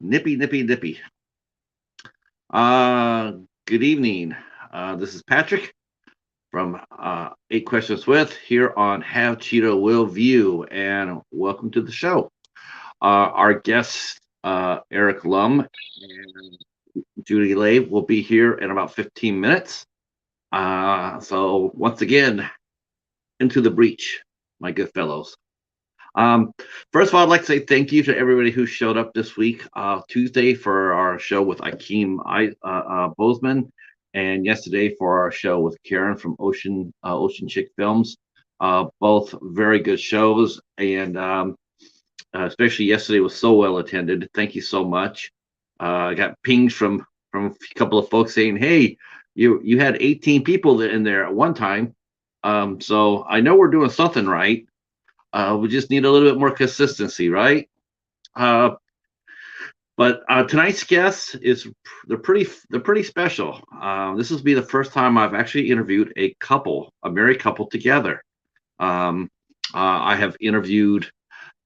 Nippy, nippy, nippy. Uh, Good evening. This is Patrick from Eight Questions With here on Have Cheetah Will View, and welcome to the show. Our guest, Eric Lum and Judy Lay, will be here in about 15 minutes. So, once again, into the breach, my good fellows. Um, First of all, I'd like to say thank you to everybody who showed up this week, Tuesday for our show with Bozeman, and yesterday for our show with Karen from Ocean Chick Films. Both very good shows, and especially yesterday was so well attended. Thank you so much. I got pinged from a couple of folks saying, "Hey, you had 18 people in there at one time." So I know we're doing something right. We just need a little bit more consistency, right? Uh, but tonight's guest is they're pretty special. This will be the first time I've actually interviewed a married couple together. I have interviewed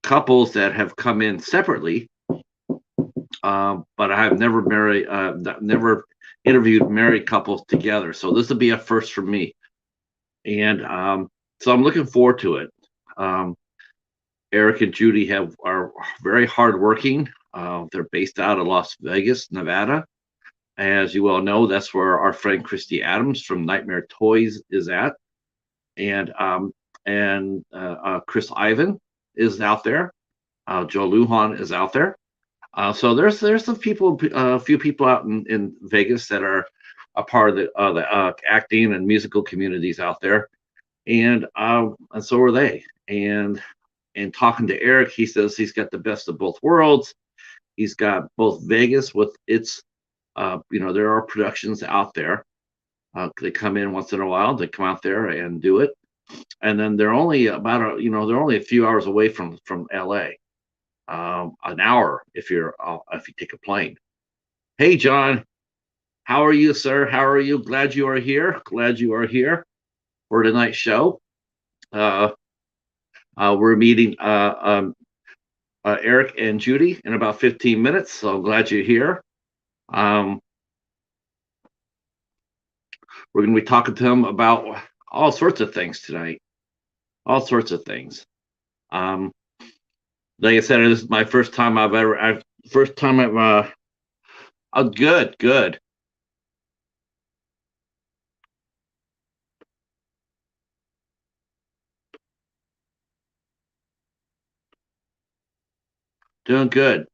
couples that have come in separately, but I have never interviewed married couples together. So this will be a first for me, and so I'm looking forward to it. Eric and Judy are very hardworking. They're based out of Las Vegas, Nevada. As you all know, that's where our friend Christy Adams from Nightmare Toys is at, and Chris Ivan is out there. Joe Lujan is out there. So there's some people, a few people out in Vegas that are a part of the acting and musical communities out there, and so are they. And talking to Eric, he says he's got the best of both worlds. He's got both Vegas with its, there are productions out there. They come in once in a while. They come out there and do it, and then they're only they're only a few hours away from L.A. An hour if you take a plane. Hey, John, how are you, sir? How are you? Glad you are here. Glad you are here for tonight's show. We're meeting Eric and Judy in about 15 minutes, so I'm glad you're here. We're going to be talking to them about all sorts of things tonight. All sorts of things. Like I said, this is my first time oh, good. Doing good.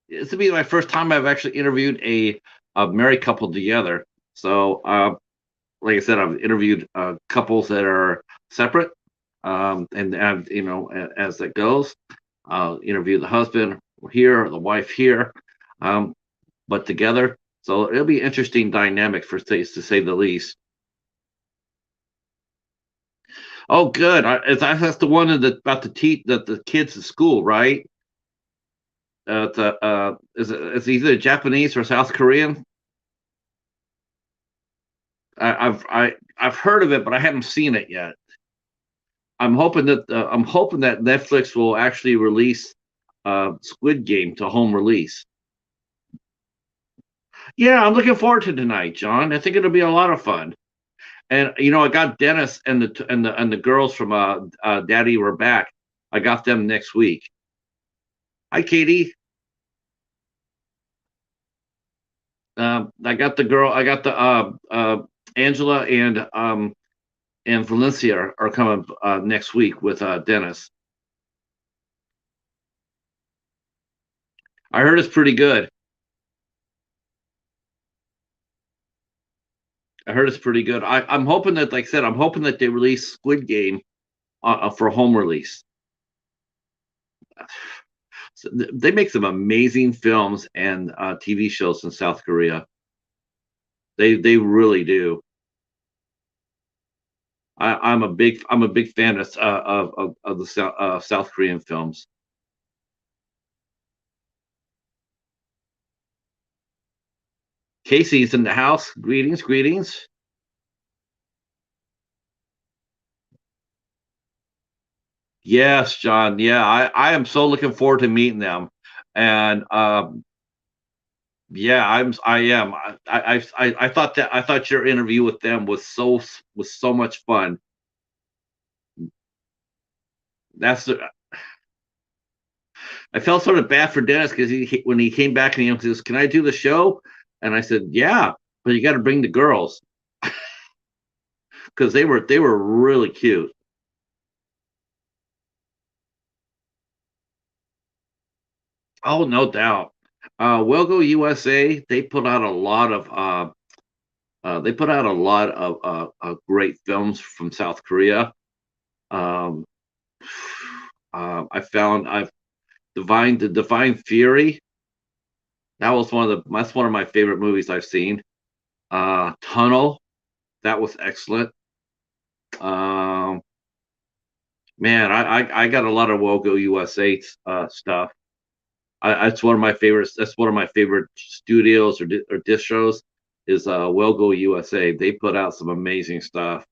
This will be my first time I've actually interviewed a married couple together. So, like I said, I've interviewed couples that are separate, and as that goes, I'll interview the husband here, the wife here, but together. So it'll be interesting dynamic to say the least. Oh, good. That's the one about the kids at school, right? It's either Japanese or South Korean. I've heard of it, but I haven't seen it yet. I'm hoping that Netflix will actually release Squid Game to home release. Yeah, I'm looking forward to tonight, John. I think it'll be a lot of fun. And I got Dennis and the girls from Daddy We're Back. I got them next week. Hi, Katie. I got the girl. I got the Angela and Valencia are coming next week with Dennis. I heard it's pretty good. I heard it's pretty good. I'm hoping that, like I said, I'm hoping that they release Squid Game for home release. So they make some amazing films and TV shows in South Korea. They really do. I'm a big fan of the South Korean films. Casey's in the house. Greetings, greetings. Yes, John. Yeah, I am so looking forward to meeting them. And yeah, I am. I thought that I thought your interview with them was so much fun. That's the I felt sort of bad for Dennis because when he came back and he says, "Can I do the show?" And I said, "Yeah, but you got to bring the girls because they were really cute." Oh, no doubt. We'll Go USA. They put out a lot of great films from South Korea. Um, I've the Divine Fury. That's one of my favorite movies I've seen. Tunnel. That was excellent. Um, Man, I got a lot of Wogo USA stuff. That's one of my favorites. That's one of my favorite studios or distros is Wogo USA. They put out some amazing stuff.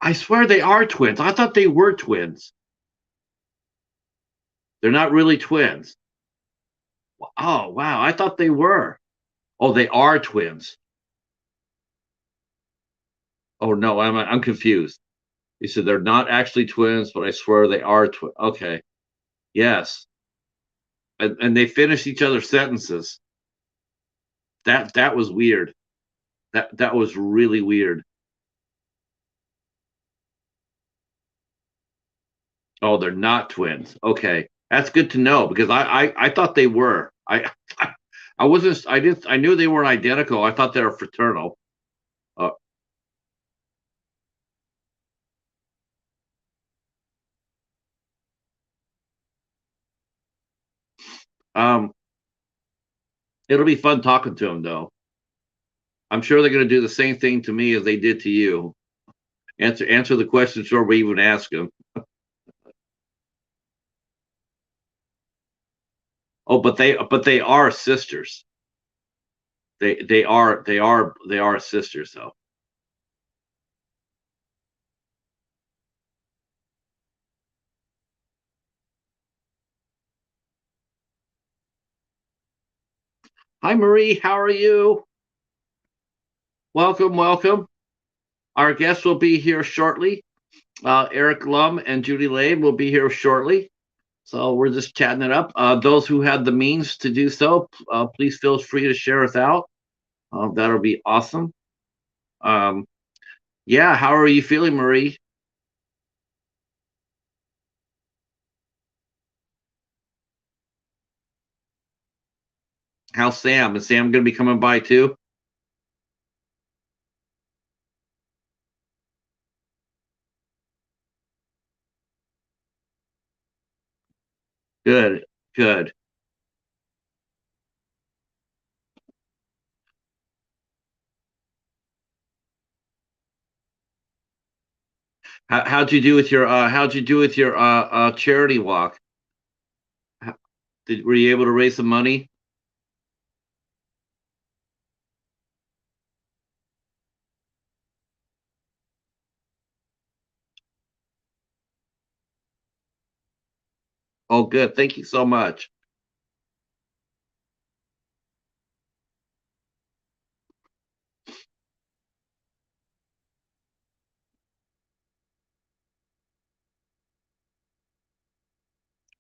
I swear they are twins. I thought they were twins. They're not really twins. Oh wow, I thought they were. Oh, they are twins. Oh no, I'm confused. You said they're not actually twins, but I swear they are twins. Okay, yes, and they finish each other's sentences. That was weird. That was really weird. Oh, they're not twins. Okay, that's good to know because I thought they were. I wasn't. I didn't. I knew they weren't identical. I thought they were fraternal. Uh, um, it'll be fun talking to them though. I'm sure they're going to do the same thing to me as they did to you. Answer the questions before we even ask them. Oh, but they are sisters. They are sisters though. Hi Marie, how are you? Welcome, welcome. Our guests will be here shortly. Eric Lum and Judy Lay will be here shortly. So we're just chatting it up. Those who had the means to do so, please feel free to share us out. That'll be awesome. Um, yeah, how are you feeling, Marie? How's Sam? Is Sam going to be coming by too? Good, good. How'd you do with your charity walk? How, were you able to raise some money? Oh, good. Thank you so much.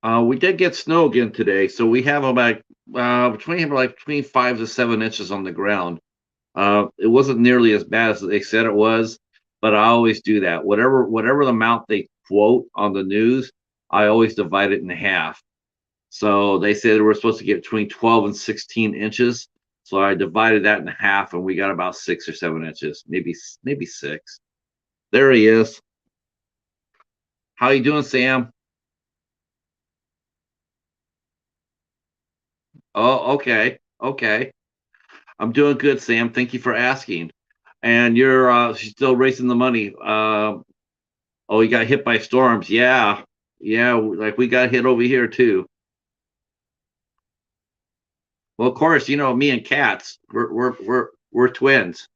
We did get snow again today, so we have about between 5 to 7 inches on the ground. It wasn't nearly as bad as they said it was, but I always do that. Whatever the amount they quote on the news, I always divide it in half. So they said we're supposed to get between 12 and 16 inches. So I divided that in half, and we got about 6 or 7 inches, maybe six. There he is. How you doing, Sam? Oh, okay, okay. I'm doing good, Sam. Thank you for asking. And you're still raising the money. Oh, you got hit by storms. Yeah. Yeah, like we got hit over here too. Well, of course, me and cats. We're We're twins.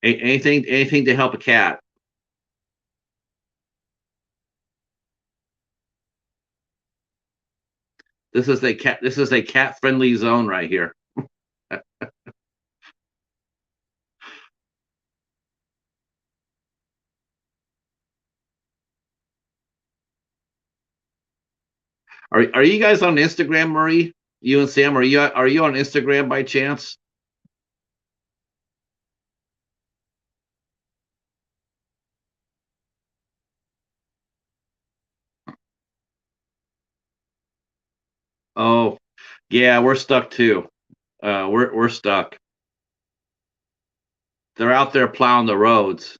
Anything to help a cat. This is a cat friendly zone right here. Are you guys on Instagram, Marie? You and Sam, are you on Instagram by chance? Oh, yeah, we're stuck too. We're stuck. They're out there plowing the roads.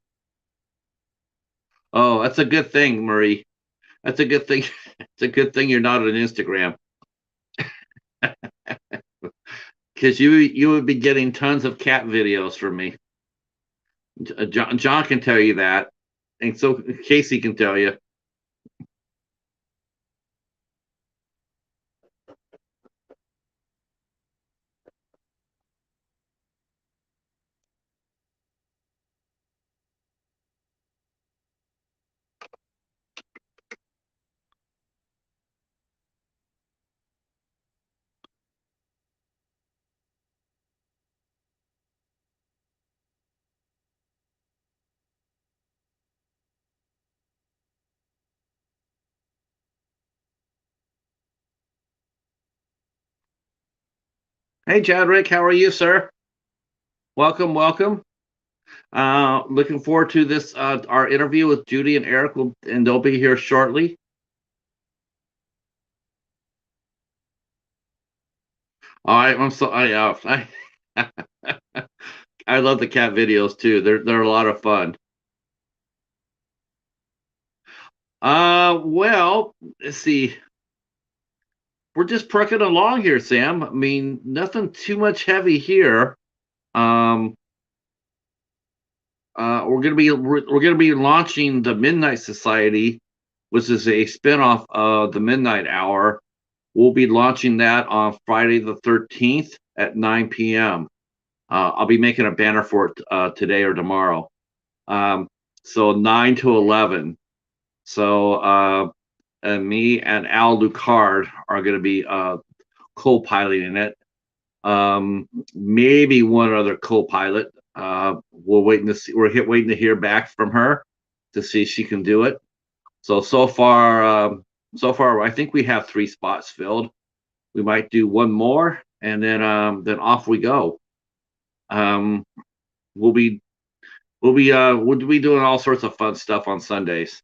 Oh, that's a good thing, Marie. That's a good thing. It's a good thing you're not on Instagram, because you would be getting tons of cat videos from me. John can tell you that, and so Casey can tell you. Hey, Chadrick, how are you, sir? Welcome, welcome. Looking forward to this our interview with Judy and Eric, and they'll be here shortly. I'm so I I love the cat videos too. They're a lot of fun. Well, let's see. We're just trucking along here, Sam. I mean, nothing too much heavy here. Um, we're gonna be launching the Midnight Society, which is a spinoff of the Midnight Hour. We'll be launching that on Friday the 13th at 9 p.m. I'll be making a banner for it today or tomorrow. So 9 to 11. So and me and Al Lucard are going to be co-piloting it. Maybe one other co-pilot. We're waiting to see. Waiting to hear back from her to see if she can do it. So far, I think we have 3 spots filled. We might do one more, and then off we go. Um, we'll be we'll be doing all sorts of fun stuff on Sundays.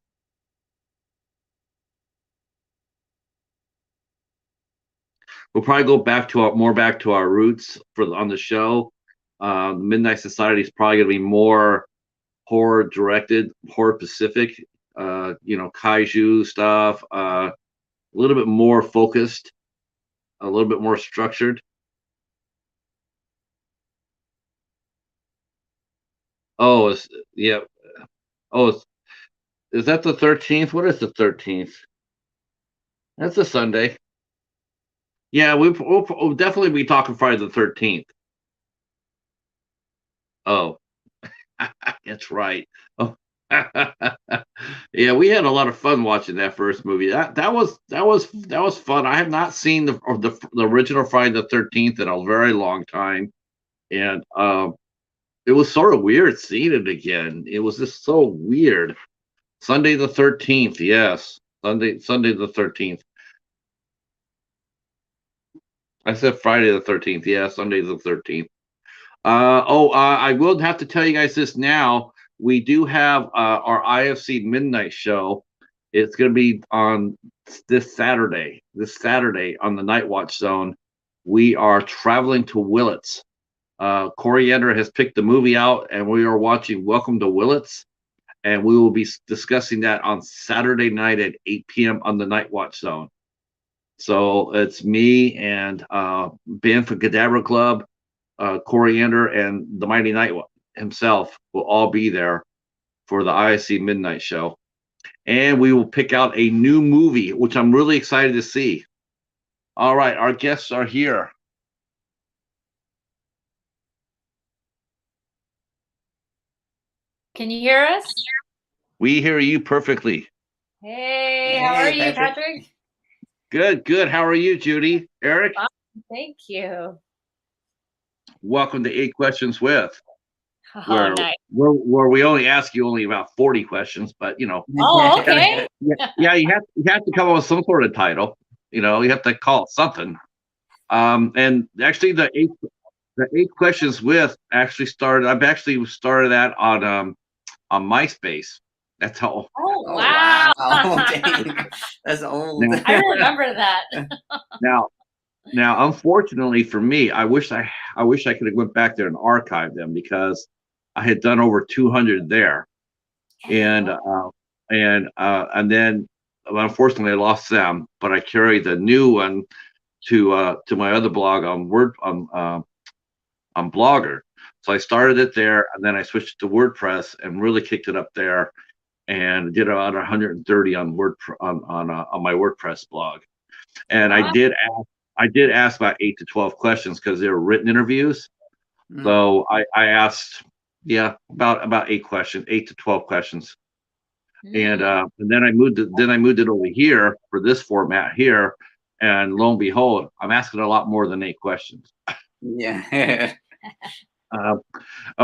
We'll probably go back to our roots on the show. Midnight Society is probably going to be more horror directed, horror specific. Kaiju stuff. A little bit more focused, a little bit more structured. Oh, yeah. Oh, is that the 13th? What is the 13th? That's a Sunday. Yeah, we'll definitely be talking Friday the 13th. Oh, that's right. Oh, yeah, we had a lot of fun watching that first movie. That was fun. I have not seen the original Friday the 13th in a very long time, and it was sort of weird seeing it again. It was just so weird. Sunday the 13th, yes, Sunday the 13th. I said Friday the 13th. Yeah, Sunday the 13th. I will have to tell you guys this now. We do have our IFC Midnight Show. It's going to be on this Saturday. This Saturday on the Night Watch Zone. We are traveling to Willits. Coriander has picked the movie out, and we are watching Welcome to Willits. And we will be discussing that on Saturday night at 8 p.m. on the Night Watch Zone. So it's me and Ben from Cadabra Club, Coriander, and the Mighty Knight himself will all be there for the ISC Midnight Show. And we will pick out a new movie, which I'm really excited to see. All right, our guests are here. Can you hear us? We hear you perfectly. Hey, how are you, Patrick? Good, good. How are you, Judy? Eric? Thank you. Welcome to 8 Questions With, Oh, nice. where we only ask you only about 40 questions, but Oh, okay. yeah, you have to come up with some sort of title. You have to call it something. And actually, the 8 Questions With actually started. I've actually started that on MySpace. That's how. Oh, wow. Dang. That's old. Now, I remember that. now, unfortunately for me, I wish I could have went back there and archived them because I had done over 200 there, and then unfortunately I lost them. But I carried the new one to my other blog on Blogger. So I started it there, and then I switched to WordPress and really kicked it up there, and did about 130 on on my WordPress blog. And Wow. I did ask about 8 to 12 questions because they were written interviews. So I asked, about 8 to 12 questions. And then I moved it over here for this format here, and lo and behold, I'm asking a lot more than 8 questions. Yeah.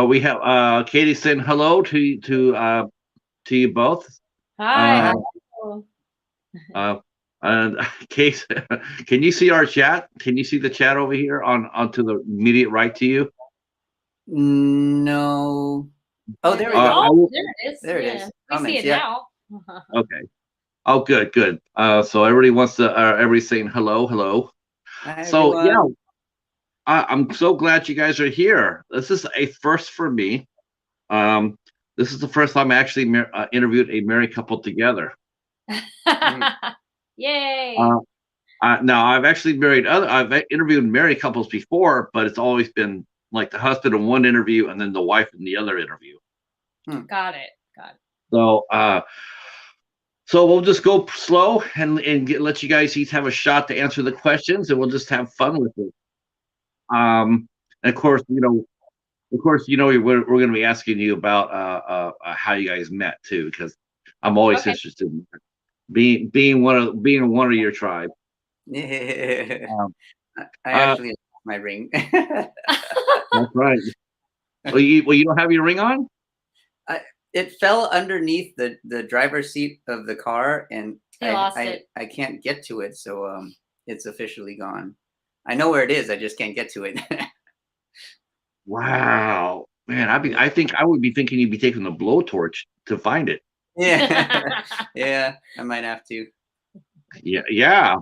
We have Katie saying hello to you both. Hi. And Kate, can you see our chat? Can you see the chat over here onto the immediate right to you? No. Oh, there we go. Oh, there it is. There it is. We see it now. Okay. Oh, good, good. So everybody wants to. Everybody's saying hello. Hi, so everyone. I'm so glad you guys are here. This is a first for me. This is the first time I actually interviewed a married couple together. Yay! Now I've actually I've interviewed married couples before, but it's always been like the husband in one interview and then the wife in the other interview. Got it. So we'll just go slow and let you guys each have a shot to answer the questions, and we'll just have fun with it. And of course, we're going to be asking you about how you guys met too, because I'm always interested in being one of your tribe. Yeah. I actually have my ring. That's right. Well, you don't have your ring on? It fell underneath the driver's seat of the car, and I can't get to it, so it's officially gone. I know where it is, I just can't get to it. Wow, man! I think I would be thinking you'd be taking the blowtorch to find it. Yeah, yeah, I might have to. Yeah.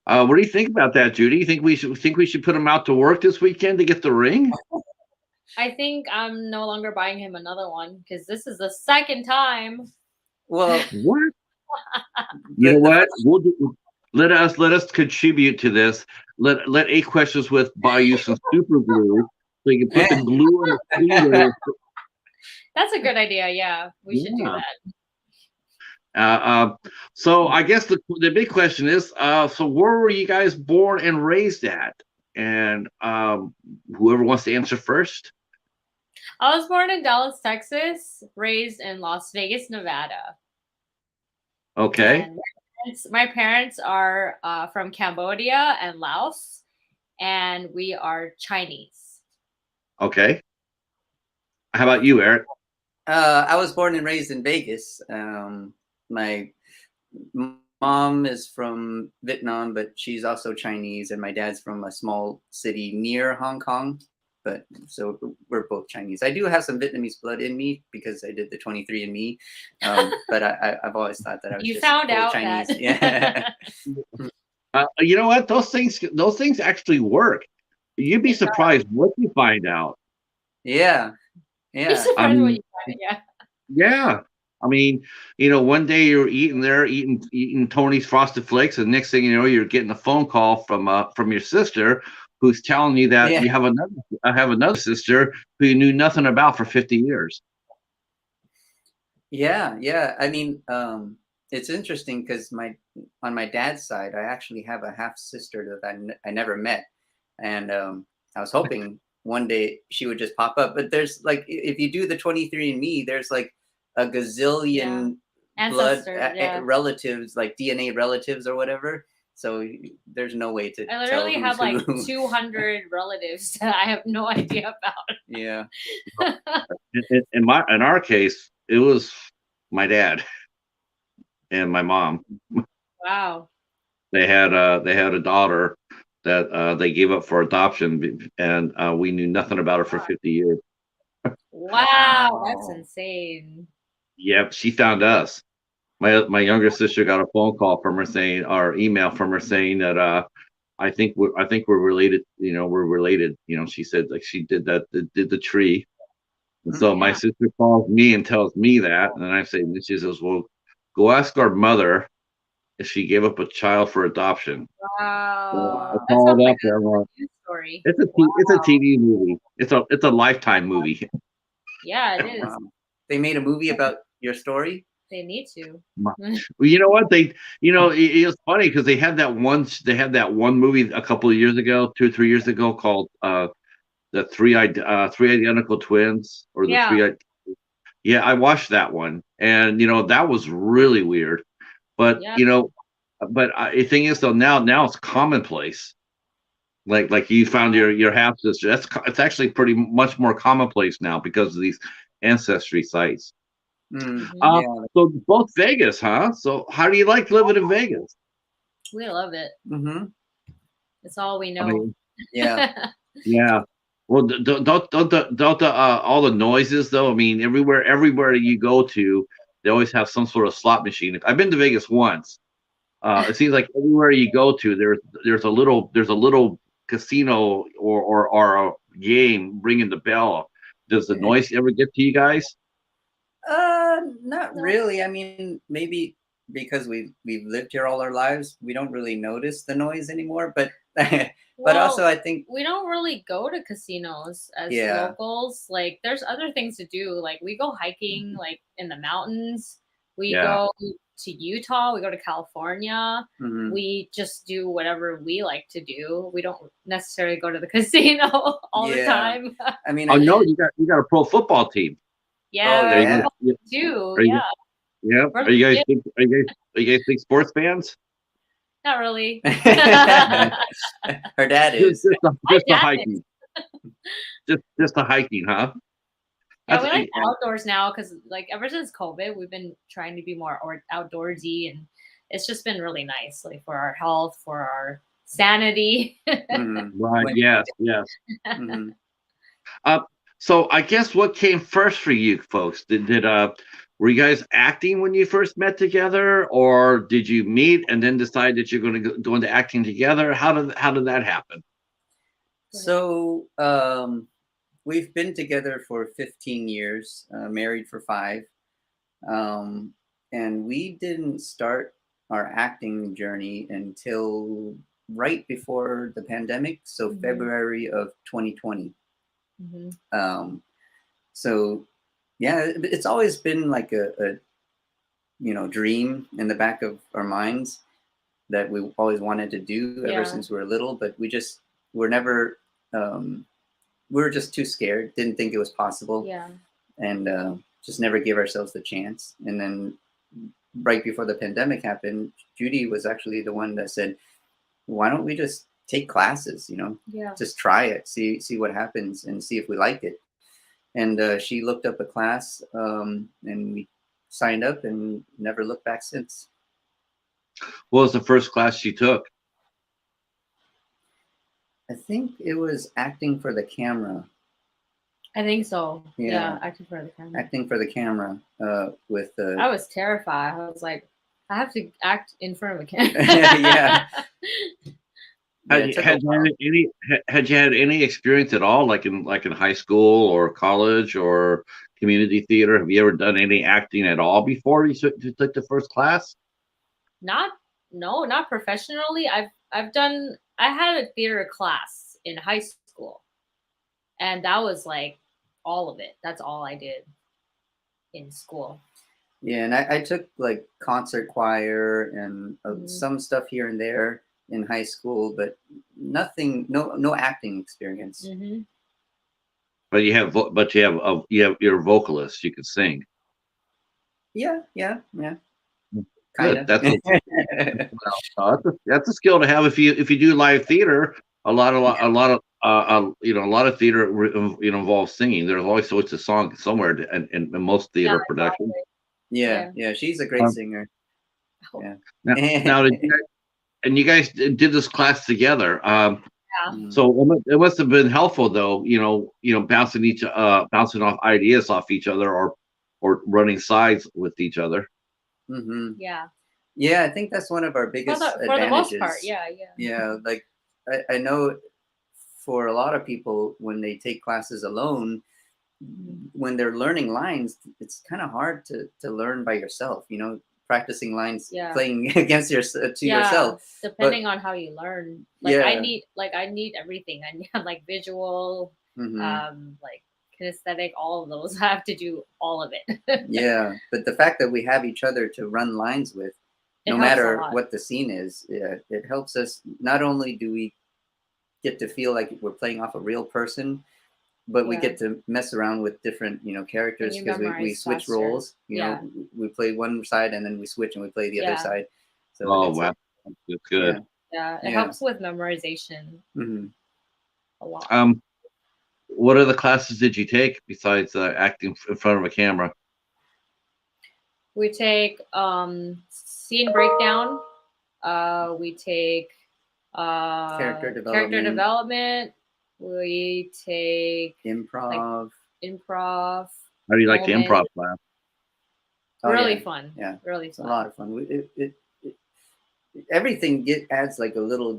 What do you think about that, Judy? You think we should put him out to work this weekend to get the ring? I think I'm no longer buying him another one because this is the second time. Well, what? You know what? Let us contribute to this. Let 8 Questions With buy you some super glue so you can put the glue on the finger. That's a good idea. Yeah, we should do that. So I guess the big question is, so where were you guys born and raised at? And whoever wants to answer first. I was born in Dallas, Texas, raised in Las Vegas, Nevada. Okay. And my parents are from Cambodia and Laos, and we are Chinese. Okay. How about you, Eric? I was born and raised in Vegas. My mom is from Vietnam, but she's also Chinese, and my dad's from a small city near Hong Kong. But so we're both Chinese. I do have some Vietnamese blood in me because I did the 23andMe. But I've always thought that I was found out Chinese. That. Yeah. You know what? Those things actually work. You'd be surprised what you find out. Yeah. Yeah. You're surprised what you find out. Yeah. I mean, one day you're eating Tony's Frosted Flakes, and next thing you know, you're getting a phone call from your sister, who's telling you that you have another sister who you knew nothing about for 50 years. Yeah. I mean, it's interesting because on my dad's side, I actually have a half sister that I never met, and I was hoping one day she would just pop up. But there's like, if you do the 23andMe, there's like a gazillion blood relatives, like DNA relatives or whatever. So there's no way to I literally tell have like who. 200 relatives that I have no idea about. Yeah. In our case, it was my dad and my mom. Wow. They had a daughter that they gave up for adoption, and we knew nothing about her for 50 years. Wow, that's insane. Yep, she found us. My younger sister got a phone call from her saying, or email from her saying that I think we're related. You know, we're related. You know, she said like she did the tree. And so my sister calls me and tells me that, and then I say, and she says, well, go ask our mother if she gave up a child for adoption. Wow. I called up there. Story. It's a TV movie. It's a Lifetime movie. Yeah, it is. They made a movie about your story. They need to. Well, you know what? It was funny because they had that one movie a couple of years ago, 2 or 3 years ago, called the three identical twins, or the three. Yeah, I watched that one, and that was really weird. But the thing is, though, now it's commonplace. Like you found your half sister. It's actually pretty much more commonplace now because of these ancestry sites. So both Vegas, huh? So how do you like living in Vegas? We love it. It's all we know. I mean, yeah. Yeah. Well, don't all the noises though. I mean, everywhere you go to, they always have some sort of slot machine. I've been to Vegas once. It seems like everywhere you go to, there's a little casino or a game ringing the bell. Does the noise ever get to you guys? Not really. I mean, maybe because we've lived here all our lives, we don't really notice the noise anymore. But but also, I think we don't really go to casinos as locals. Like, there's other things to do. Like, we go hiking, like in the mountains. We go to Utah. We go to California. We just do whatever we like to do. We don't necessarily go to the casino all the time. I mean, I know you got a pro football team. Yeah, you do. Yeah. Are you guys big sports fans? Not really. Her dad is. Just the hiking. Just the hiking, huh? Yeah, we like outdoors now because, like, ever since COVID, we've been trying to be more outdoorsy, and it's just been really nice, like, for our health, for our sanity. Right. Yes. So I guess what came first for you folks? Were you guys acting when you first met together, or did you meet and then decide that you're going to go into acting together? How did that happen? So we've been together for 15 years, married for 5, and we didn't start our acting journey until right before the pandemic, so February of 2020. So yeah, it's always been like a dream in the back of our minds that we always wanted to do ever since we were little, but we're never we were just too scared, didn't think it was possible, and just never gave ourselves the chance. And then right before the pandemic happened, Judy was actually the one that said, why don't we just take classes, just try it, see what happens and see if we like it. And she looked up a class, and we signed up and never looked back since. What was the first class she took? I think it was acting for the camera. I think so. Yeah, acting for the camera. Acting for the camera. With the. I was terrified. I was like, I have to act in front of a camera. Yeah. Had you had any experience at all, like in high school or college or community theater? Have you ever done any acting at all before you took the first class? Not professionally. I had a theater class in high school, and that was like all of it. That's all I did in school. Yeah, and I took like concert choir and some stuff here and there in high school, but nothing, no acting experience. But you have you're a vocalist. You can sing. Yeah. Good. Kind of. That's a skill to have if you do live theater. A lot of theater involves singing. There's always sorts of songs somewhere in most theater productions. Yeah. She's a great singer. Yeah. Now you guys did this class together. So it must have been helpful, though. Bouncing off ideas off each other, or running sides with each other. Mm-hmm. Yeah, I think that's one of our biggest advantages. For the most part, yeah. Like I know for a lot of people, when they take classes alone, when they're learning lines, it's kind of hard to learn by yourself. Practicing lines, playing against yourself. Depending on how you learn. I need everything. I need like visual, like kinesthetic, all of those. I have to do all of it. Yeah, but the fact that we have each other to run lines with, no matter what the scene is, it helps us. Not only do we get to feel like we're playing off a real person, but we get to mess around with different, characters, because we switch roles. We play one side and then we switch and we play the other side. So wow, that's good. Yeah, it helps with memorization a lot. What other classes did you take besides acting in front of a camera? We take scene breakdown. We take character development. We take improv. How do you like the improv class? Really fun. Yeah, really it's fun. A lot of fun. Everything adds like a little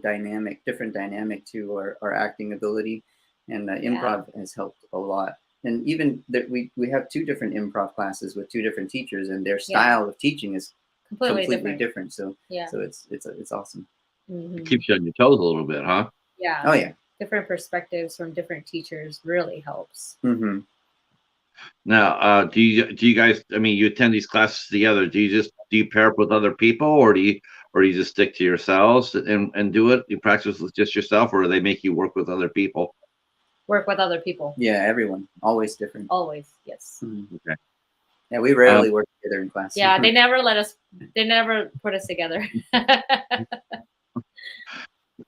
different dynamic to our acting ability, and improv has helped a lot. And even that we have 2 different improv classes with 2 different teachers, and their style of teaching is completely different. So so it's awesome. It keeps you on your toes a little bit, huh? Yeah. Oh yeah. Different perspectives from different teachers really helps. Mm-hmm. Now, do you guys? I mean, you attend these classes together. Do you pair up with other people, or do you just stick to yourselves and do it? You practice with just yourself, or do they make you work with other people? Work with other people. Yeah, everyone. Always different. Always, yes. Mm-hmm. Okay. Yeah, we rarely work together in class. Yeah, they never put us together.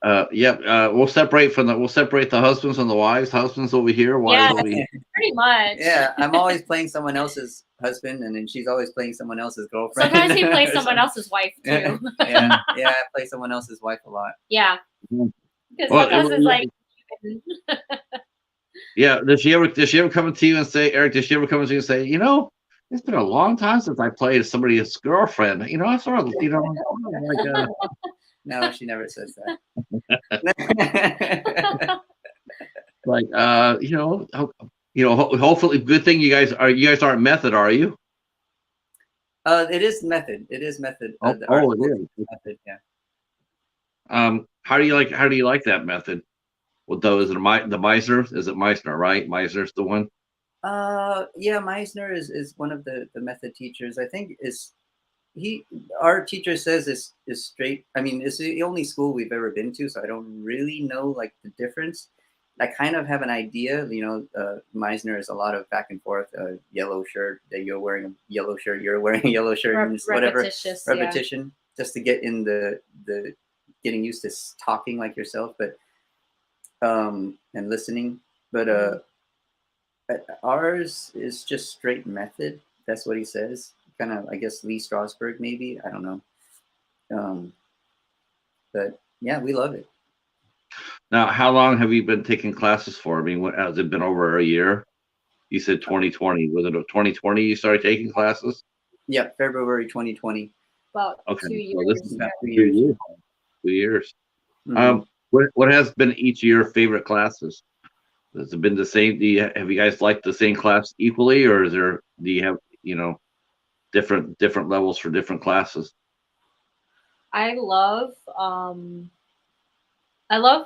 We'll separate the husbands and the wives. Husbands over here, wives over here. Pretty much. Yeah, I'm always playing someone else's husband, and then she's always playing someone else's girlfriend. Sometimes he plays someone else's wife too. yeah, I play someone else's wife a lot. Yeah, because sometimes it's like. Yeah, does she ever come to you and say, Eric? Does she ever come to you and say, it's been a long time since I played somebody's girlfriend. I sort of, like. No, she never says that. Like, hopefully, good thing you guys aren't method, are you? It is method. It is method. It is method. Yeah. How do you like that method? Well, though, is it the Meisner? Is it Meisner, right? Meisner's the one. Yeah, Meisner is one of the method teachers. I think our teacher says is straight. I mean, it's the only school we've ever been to, so I don't really know like the difference. I kind of have an idea. Meisner is a lot of back and forth. Yellow shirt, that you're wearing a yellow shirt, you're wearing a yellow shirt, and whatever repetition, just to get in the getting used to talking like yourself, but and listening. But ours is just straight method. That's what he says. Kind of, I guess, Lee Strasberg, maybe. I don't know. But yeah, we love it. Now, how long have you been taking classes for? I mean, has it been over a year? You said 2020. Was it 2020 you started taking classes? Yeah, February 2020. About 2 years. So this is about 2 years. 2 years. Mm-hmm. What has been each of your favorite classes? Has it been the same? Have you guys liked the same class equally, or do you have different levels for different classes? I love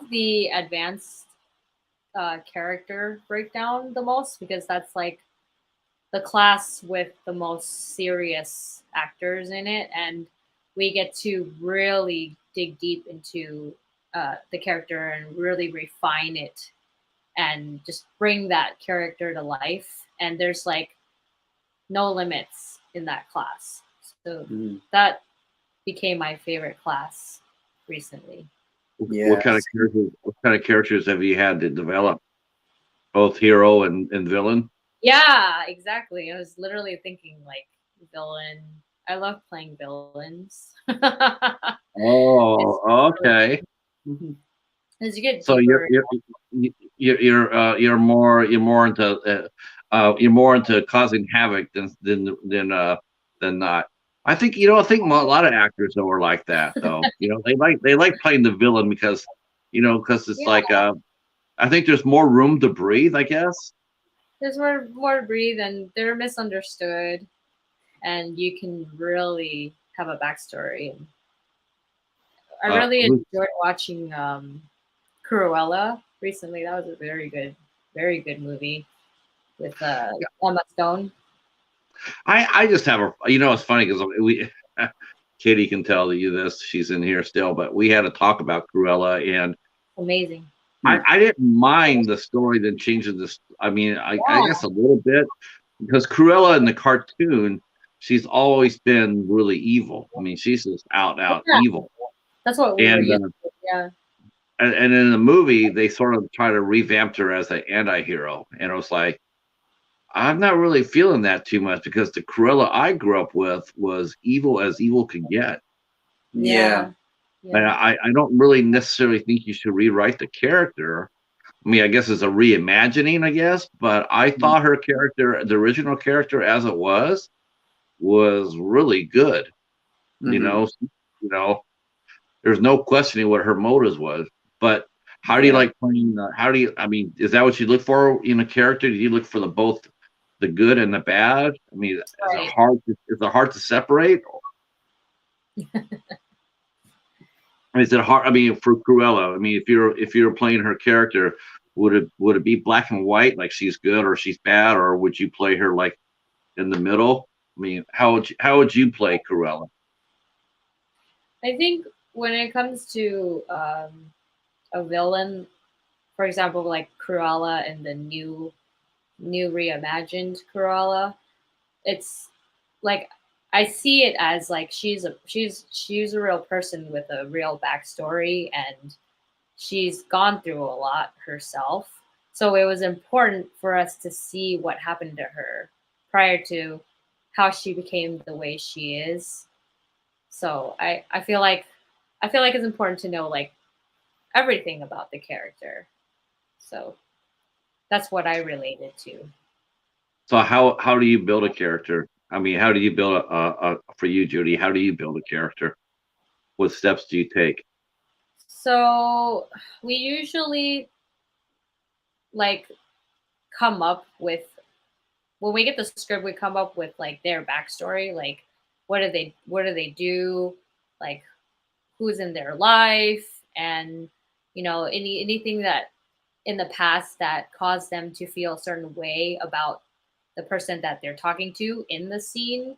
the advanced character breakdown the most, because that's like the class with the most serious actors in it, and we get to really dig deep into the character and really refine it and just bring that character to life. And there's like no limits in that class. So that became my favorite class recently. Yeah. What kind of characters have you had to develop? Both hero and villain? Yeah, exactly. I was literally thinking like villain. I love playing villains. Oh, okay. As you get So deeper, you're more into causing havoc than not. I think I think a lot of actors though are like that though. They like playing the villain because because it's yeah, like I think there's more room to breathe, I guess. there's more to breathe, and they're misunderstood, and you can really have a backstory. And I really Who's enjoyed watching Cruella recently. That was a very good movie with Emma Stone. I just have a it's funny because we Katie can tell you this, she's in here still, but we had a talk about Cruella, and Amazing. I didn't mind the story that changes this. I mean, I guess a little bit because Cruella in the cartoon, she's always been really evil. I mean, she's just out evil. That's what we were used to. Yeah. And in the movie, they sort of try to revamp her as an anti-hero, and it was like, I'm not really feeling that too much because the Cruella I grew up with was evil as evil could get. Yeah. And I don't really necessarily think you should rewrite the character. I mean, I guess it's a reimagining, I guess, but I thought her character, the original character as it was really good. You know, there's no questioning what her motives was. But how do you like playing? I mean, is that what you look for in a character? Do you look for both the good and the bad? I mean, is it hard to separate? Is it hard? I mean, for Cruella, I mean, if you're playing her character, would it be black and white, like she's good or she's bad, or would you play her like in the middle? I mean, how would you play Cruella? I think when it comes to a villain, for example, like Cruella and the new reimagined Cruella, it's like I see it as like she's a real person with a real backstory, and she's gone through a lot herself. So it was important for us to see what happened to her prior to how she became the way she is. So I feel like it's important to know like everything about the character. So that's what I related to. So how do you build a character? I mean, how do you build for you, Judy? How do you build a character? What steps do you take? So we usually like come up with when we get the script, we come up with like their backstory, like what do they do, like who's in their life, and anything that in the past that caused them to feel a certain way about the person that they're talking to in the scene,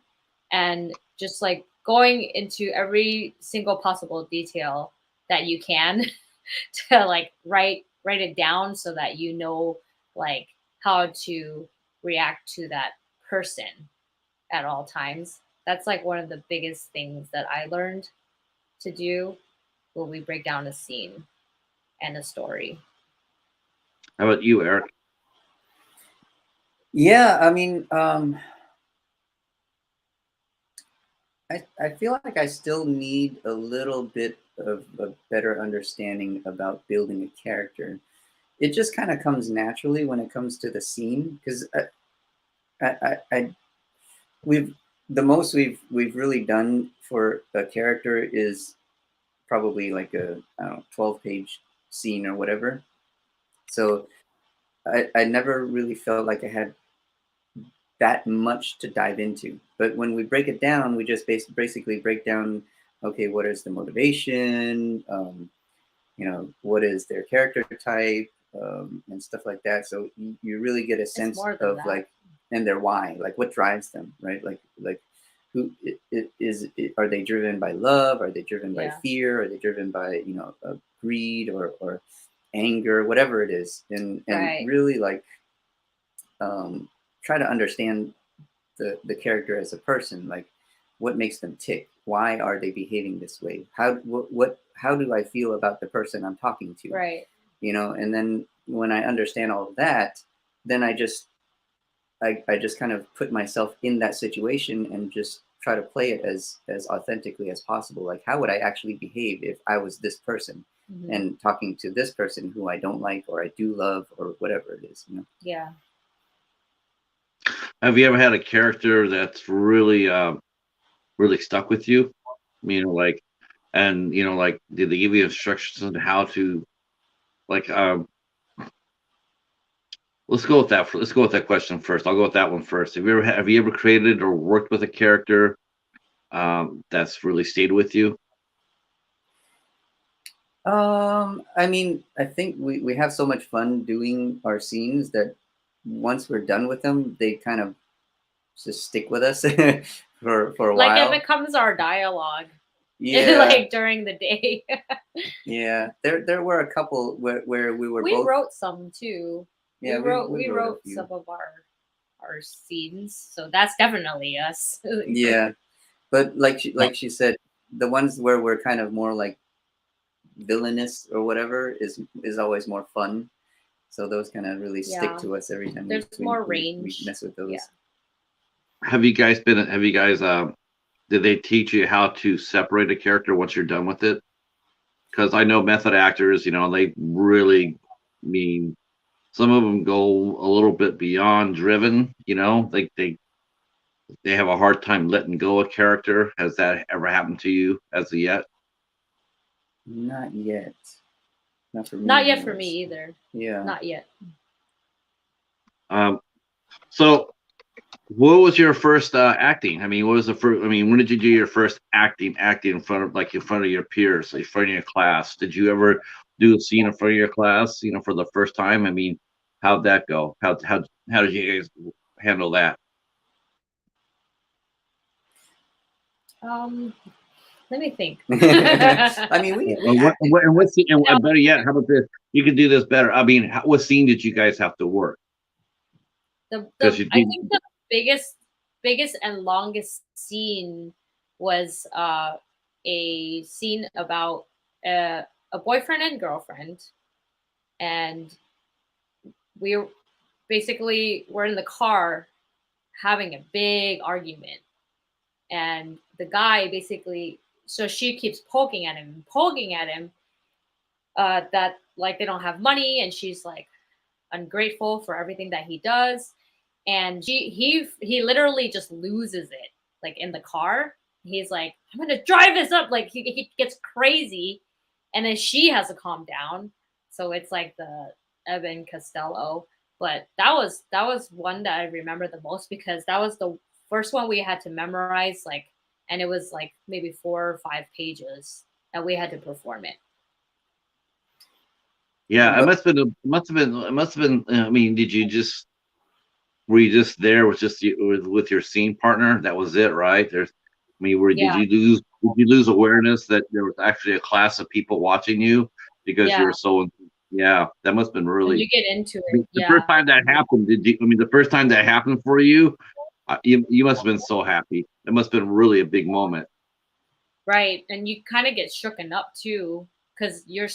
and just like going into every single possible detail that you can to like write it down so that like how to react to that person at all times. That's like one of the biggest things that I learned to do when we break down a scene and a story. How about you, Eric? Yeah, I mean, I feel like I still need a little bit of a better understanding about building a character. It just kind of comes naturally when it comes to the scene, because the most we've really done for a character is probably like a 12-page scene or whatever. So I never really felt like I had that much to dive into. But when we break it down, we just basically break down, okay, what is the motivation? What is their character type, and stuff like that. So you really get a sense of like, and their why, like what drives them, right? Like who are they driven by love? Are they driven by fear? Are they driven by greed or anger, whatever it is, and really like try to understand the character as a person, like what makes them tick, why are they behaving this way, how do I feel about the person I'm talking to, right? You know, and then when I understand all of that, then I just kind of put myself in that situation and just try to play it as authentically as possible. Like, how would I actually behave if I was this person and talking to this person who I don't like or I do love or whatever it is, you know? Yeah. Have you ever had a character that's really, really stuck with you? You know, like, and you know, like, did they give you instructions on how to, like, let's go with that. Let's go with that question first. I'll go with that one first. Have you ever created or worked with a character that's really stayed with you? I mean, I think we have so much fun doing our scenes that once we're done with them, they kind of just stick with us for a while. Like it becomes our dialogue. Yeah. Like during the day. Yeah. There were a couple where we wrote some too. Yeah, we wrote some of our scenes, so that's definitely us. Yeah. But like she said, the ones where we're kind of more like villainous or whatever is always more fun. So those kind of really stick to us every time. There's more range. We mess with those. Yeah. Have you guys did they teach you how to separate a character once you're done with it? Because I know method actors, you know, they really some of them go a little bit beyond driven, you know, they have a hard time letting go of character. Has that ever happened to you as of yet? Not yet. Not for me. Not yet for me either. Yeah. Not yet. So what was your first acting? I mean, what was the first? I mean, when did you do your first acting in front of your peers, in front of your class? Did you ever do a scene in front of your class, you know, for the first time? I mean, how'd that go? How did you guys handle that? Let me think. I mean, and better yet, how about this? You could do this better. I mean, what scene did you guys have to work? I think the biggest and longest scene was a scene about a boyfriend and girlfriend, and we were in the car having a big argument, and the guy so she keeps poking at him that like they don't have money, and she's like ungrateful for everything that he does, and he literally just loses it, like in the car. He's like, I'm gonna drive this up, like he gets crazy, and then she has to calm down. So it's like the Evan Costello. But that was one that I remember the most, because that was the first one we had to memorize, like, and it was like maybe 4 or 5 pages that we had to perform it. Yeah, it must have been. I mean, were you just there with your scene partner? That was it, right? Did you lose awareness that there was actually a class of people watching you because you were so? Yeah, that must have been really. When you get into it. I mean, the first time that happened, the first time that happened for you, you must have been so happy. It must have been really a big moment. Right, and you kind of get shooken up too, because you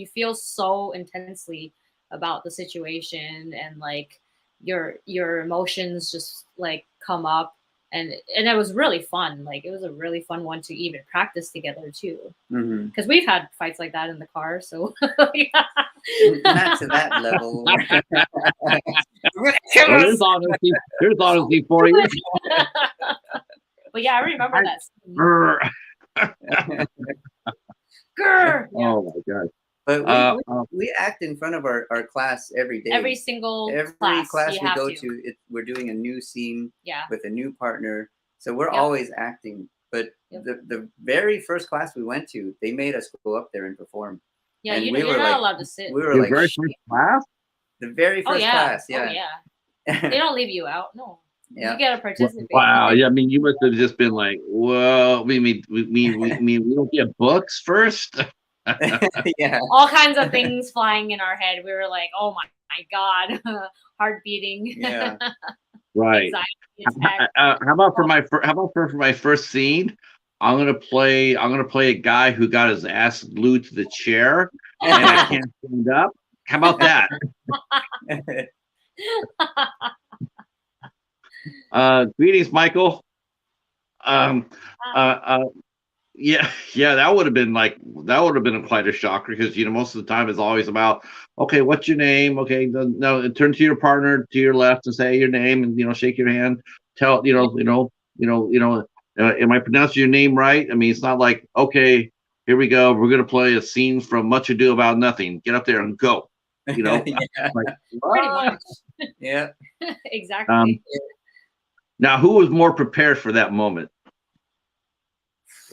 feel so intensely about the situation, and like your emotions just like come up, and it was really fun. Like, it was a really fun one to even practice together too, because we've had fights like that in the car. So not to that level. There's honesty for you. But yeah, I remember that scene. Grr. Yeah. Oh my god! But we act in front of our class every day. Every class we go to, we're doing a new scene with a new partner. So we're always acting. But the very first class we went to, they made us go up there and perform. Yeah, and you're not allowed to sit. We were like, very first class? The very first class, yeah. Oh, yeah. They don't leave you out. No. Yeah. You gotta participate. Wow. Yeah, I mean, you must have just been like, "Whoa!" We don't get books first. Yeah. All kinds of things flying in our head. We were like, oh my God, heart beating. Yeah. Right. How about for my first scene? I'm gonna play a guy who got his ass glued to the chair and I can't stand up. How about that? Greetings, Michael. Yeah, that would have been quite a shocker because most of the time it's always about, okay, what's your name? Okay, no, turn to your partner to your left and say your name and shake your hand. Tell am I pronouncing your name right? I mean, it's not like, okay, here we go. We're gonna play a scene from Much Ado About Nothing. Get up there and go. Yeah. Like, pretty much. Yeah. Exactly. Now, who was more prepared for that moment?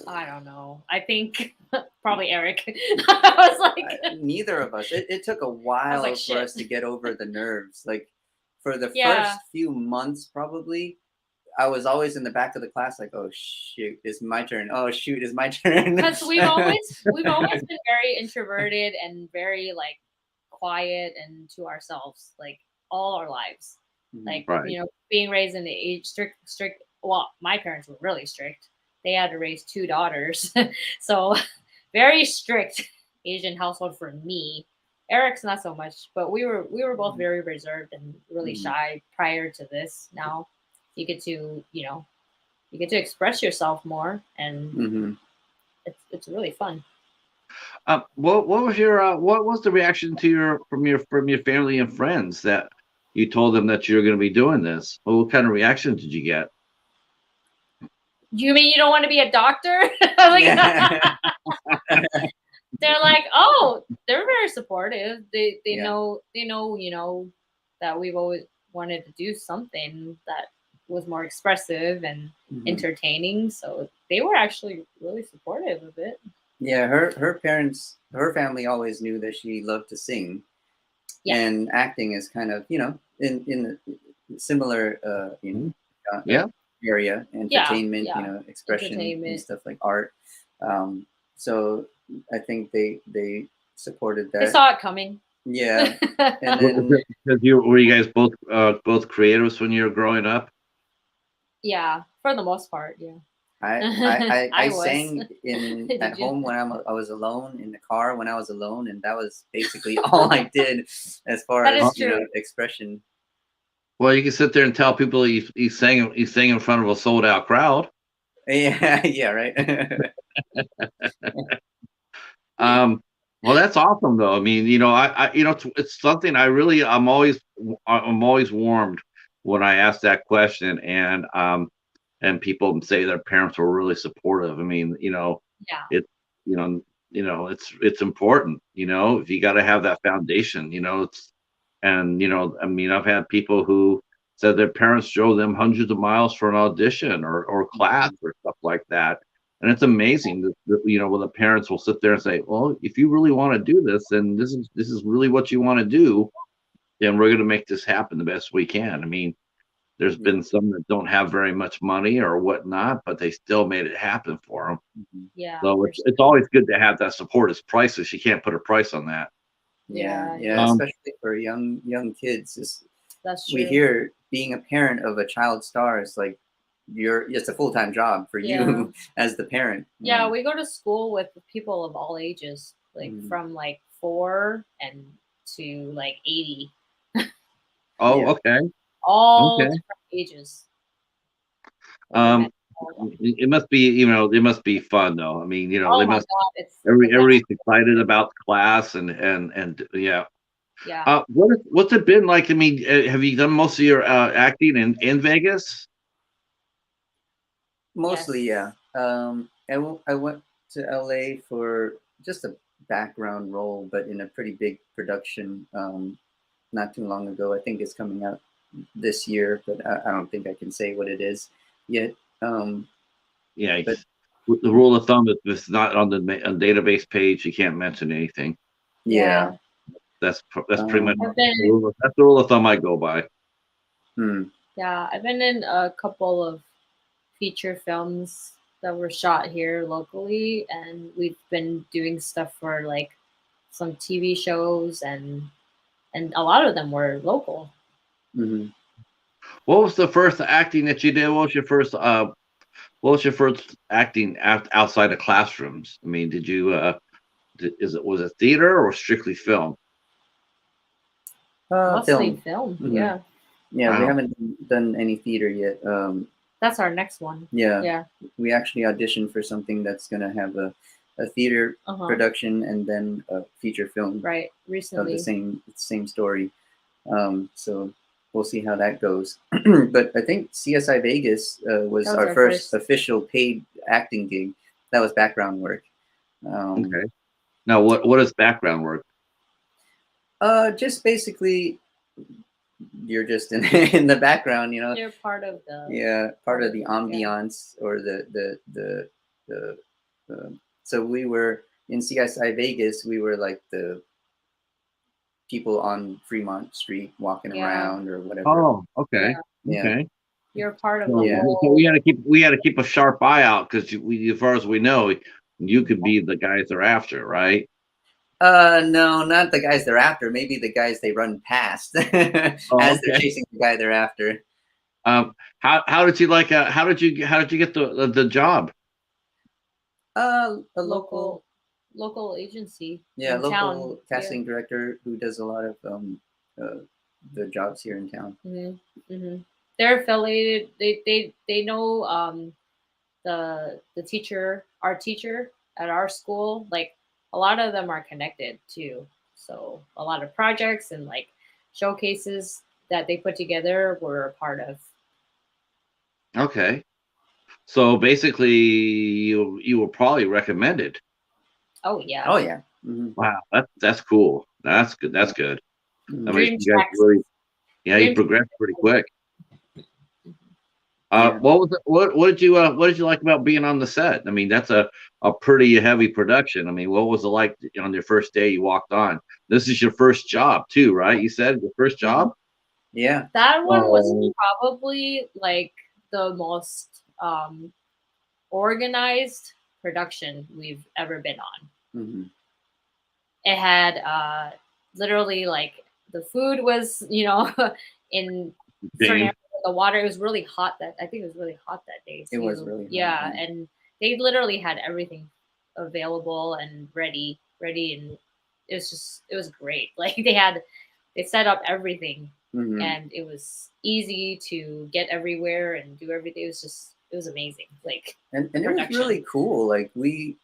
I don't know. I think probably Eric. I was like, neither of us. It took a while like, for us to get over the nerves. Like for the Yeah. first few months, probably, I was always in the back of the class, like, "Oh shoot, it's my turn. Oh shoot, it's my turn." Because we've always been very introverted and very like quiet and to ourselves, like all our lives. Like Right. being raised in the strict. Well, my parents were really strict. They had to raise 2 daughters, so very strict Asian household for me. Eric's not so much, but we were both very reserved and really shy prior to this. Now you get to express yourself more, and it's really fun. What was the reaction from your family and friends that you told them that you're going to be doing this? What kind of reaction did you get? You mean you don't want to be a doctor? They're like, oh, they're very supportive. They know that we've always wanted to do something that was more expressive and entertaining. So they were actually really supportive of it. Yeah, her family always knew that she loved to sing, and acting is kind of in the similar area, entertainment, expression and stuff like art. So I think they supported that. They saw it coming. Yeah, and then were you guys both creatives when you were growing up? Yeah, for the most part, yeah. I sang at home when I was alone in the car when I was alone, and that was basically all I did as far as expression. Well, you can sit there and tell people he sang in front of a sold out crowd. Yeah, right. Well, that's awesome, though. I mean, it's something I'm always warmed when I ask that question, and people say their parents were really supportive. I mean, it's important. If you got to have that foundation, I mean, I've had people who said their parents drove them hundreds of miles for an audition or class or stuff like that. And it's amazing that when the parents will sit there and say, well, if you really want to do this, and this is really what you want to do, then we're going to make this happen the best we can. I mean, there's been some that don't have very much money or whatnot, but they still made it happen for them. Yeah. So it's always good to have that support. It's priceless. You can't put a price on that. Yeah. Especially for young kids. That's true. We hear being a parent of a child star is like it's a full-time job for you as the parent. Yeah, we go to school with people of all ages, like from like 4 and to like 80. Oh, okay. All different ages. It must be, it must be fun though. I mean, everybody's excited about class and yeah. Yeah. What's it been like? I mean, have you done most of your acting in Vegas? Mostly, yeah. I went to LA for just a background role, but in a pretty big production not too long ago. I think it's coming out this year, but I don't think I can say what it is yet. Yeah, but the rule of thumb is if it's not on the database page, you can't mention anything. Yeah. That's pretty much that's the rule of thumb I go by. Yeah, I've been in a couple of feature films that were shot here locally, and we've been doing stuff for like some TV shows, and a lot of them were local. Mm-hmm. What was the first acting that you did? What was your first acting outside of classrooms? I mean, did you was it theater or strictly film? Mostly film. Mm-hmm. Yeah. Yeah, wow. We haven't done any theater yet. That's our next one. Yeah. We actually auditioned for something that's gonna have a theater production and then a feature film. Right. Recently. Of the same story. So we'll see how that goes. But I think CSI Vegas was our first official paid acting gig. That was background work. Okay. Now, what is background work? Just basically, you're just in the background, you know. You're part of the ambiance or the so we were in CSI Vegas. We were like the people on Fremont Street walking around or whatever. Oh, okay. Yeah. Okay. You're part of the whole. So we had to keep a sharp eye out because as far as we know, you could be the guys they're after, right? No, not the guys they're after. Maybe the guys they run past they're chasing the guy they're after. How did you get the job? A local agency. Yeah, local casting director who does a lot of the jobs here in town. Mm-hmm. Mm-hmm. They're affiliated. They know the teacher, our teacher at our school. Like a lot of them are connected too. So a lot of projects and like showcases that they put together were a part of. Okay. So basically, you were probably recommended. Oh yeah. Oh yeah. Mm-hmm. Wow, that's cool. That's good. That's good. I mean, you guys you progressed pretty quick. What did you like about being on the set? I mean, that's a pretty heavy production. I mean, what was it like on your first day you walked on? This is your first job too, right? You said your first job? Yeah. That one was probably like the most organized production we've ever been on. Mm-hmm. It had literally like the food was, in certain areas of the water. It was really hot I think it was really hot that day too. It was really hot. Yeah, and they literally had everything available and ready, and it was great. Like they set up everything, and it was easy to get everywhere and do everything. It was amazing. Like and it was really cool. Like we,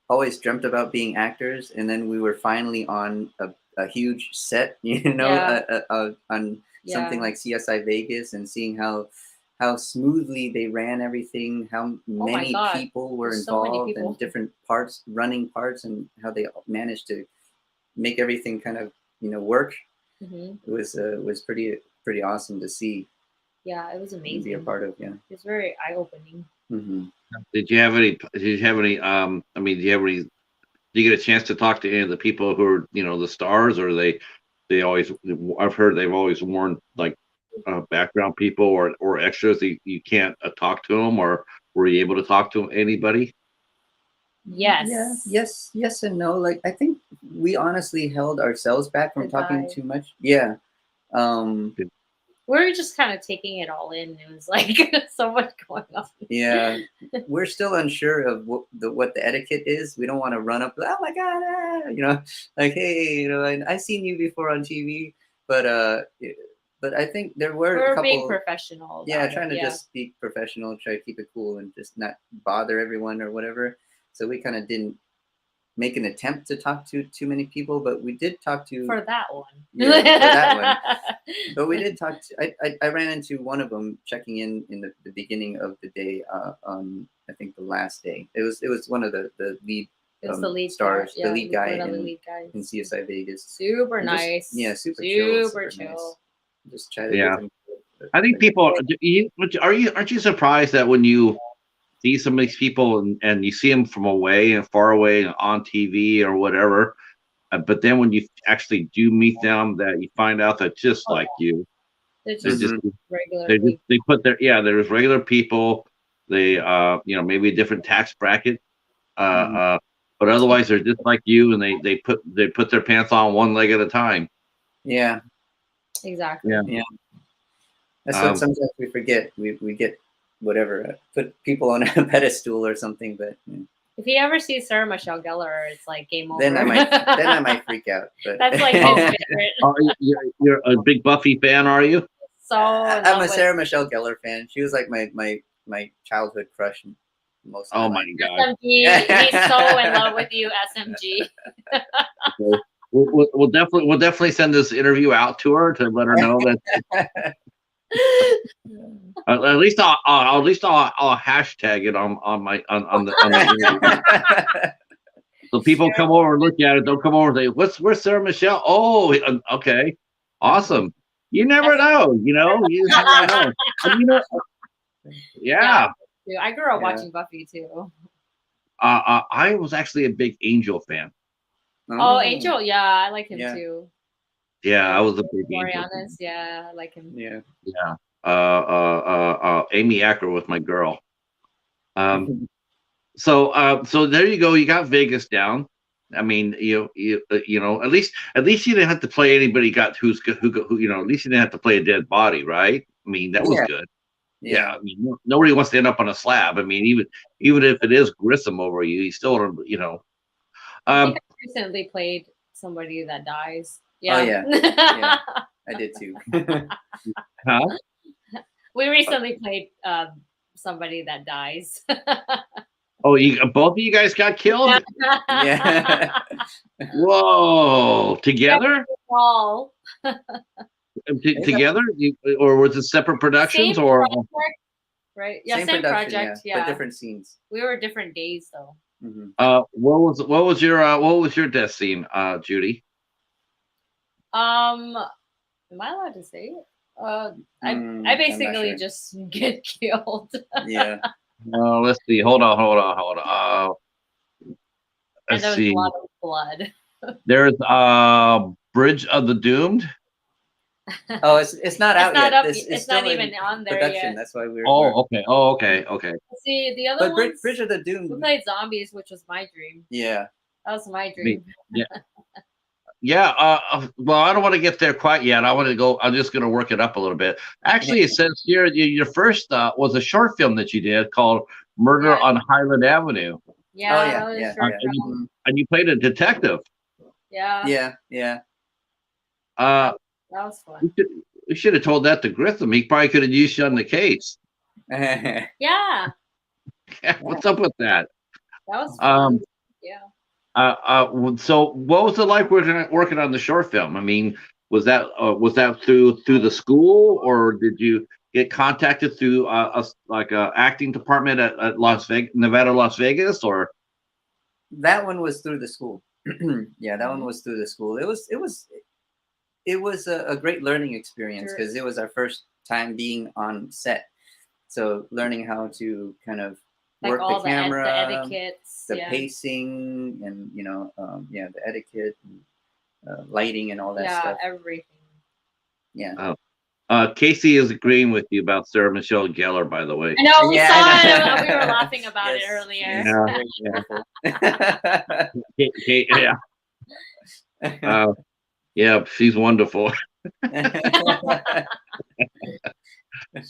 always dreamt about being actors, and then we were finally on a huge set, on something like CSI Vegas, and seeing how smoothly they ran everything, how many people were involved in different parts, running parts, and how they managed to make everything kind of work. Mm-hmm. It was pretty awesome to see. Yeah, it was amazing. Be a part of. Yeah, it's very eye-opening. Mm-hmm. Did you have any? I mean, do you have any? Do you get a chance to talk to any of the people who are, the stars, or they always? I've heard they've always worn like background people or extras. You can't talk to them, or were you able to talk to anybody? Yes. Yeah. Yes and no. Like I think we honestly held ourselves back from talking too much. Yeah. We were just kind of taking it all in. It was like so much going on. Yeah, we're still unsure of what the etiquette is. We don't want to run up, oh my God, like, hey, I've seen you before on TV, but I think there were a couple being professional. Trying to just be professional, try to keep it cool, and just not bother everyone or whatever. So we kind of didn't make an attempt to talk to too many people, but we did talk to for that one. Yeah, for that one. But we did talk to. I ran into one of them checking in the beginning of the day. On I think the last day. It was one of the lead. It was the lead stars, the lead guy in CSI Vegas. Super nice. Super chill. Nice. Just try to. Yeah. I think people. Aren't you surprised that when you see some of these people and you see them from far away on TV or whatever, but then when you actually do meet them, that you find out that just like you, they're just regular. They put there's regular people. They maybe a different tax bracket. But otherwise they're just like you, and they put their pants on one leg at a time. Yeah. Exactly. Yeah. That's what sometimes we forget. We get whatever, put people on a pedestal or something, but if he ever sees Sarah Michelle Gellar, it's like game over. Then I might freak out. But that's like his favorite. You're a big Buffy fan, are you? So I'm a Sarah Michelle Gellar fan. She was like my childhood crush. Most of my God. SMG, he's so in love with you, SMG. Okay. We'll definitely send this interview out to her to let her know that. At least I'll hashtag it on the interview. So people come over and look at it. They'll come over and say, "Where's Sarah Michelle?" Oh, okay, awesome. You never know, you never know. And, yeah. I grew up watching Buffy too. I was actually a big Angel fan. Oh, Angel, yeah, I like him too. Yeah, I was a big Angel. Yeah, I like him. Yeah. Amy Acker was my girl. So there you go. You got Vegas down. I mean, at least you didn't have to play anybody who at least you didn't have to play a dead body, right? I mean, that was good. Yeah, I mean, nobody wants to end up on a slab. I mean, even if it is Grissom over you still, I think I recently played somebody that dies. Yeah. Oh yeah, I did too. Huh? We recently played somebody that dies. Oh, both of you guys got killed? Yeah. Whoa! Together? Together, or was it separate productions, same or project, right? Yeah, same project. Yeah, but different scenes. We were different days though. What was your death scene, Judy? Am I allowed to say it? I basically just get killed. Yeah. Let's see. Hold on. Let's and see. A lot of blood. There's Bridge of the Doomed. Oh, it's not out yet. It's not even on there production. yet. That's why we're. Okay. See, the other one. Bridge of the Doomed. We played zombies, which was my dream. Yeah. That was my dream. Yeah. Yeah. Well, I don't want to get there quite yet. I want to go. I'm just going to work it up a little bit. Actually, it says here your first was a short film that you did called Murder on Highland Avenue. Yeah. And you played a detective. Yeah. That was fun. We should have told that to Grissom. He probably could have used you on the case. Yeah. What's up with that? That was fun. So what was it like working on the short film? I mean, was that through the school, or did you get contacted through a acting department at Nevada, Las Vegas, or? That one was through the school. Yeah, that one was through the school. It was a great learning experience because it was our first time being on set. So learning how to kind of work the camera, the etiquettes, the pacing, and the etiquette, and, lighting, and all that stuff. Yeah, everything. Yeah. Casey is agreeing with you about Sarah Michelle Gellar, by the way. I know, we saw it. We were laughing about it earlier. Yeah, she's wonderful.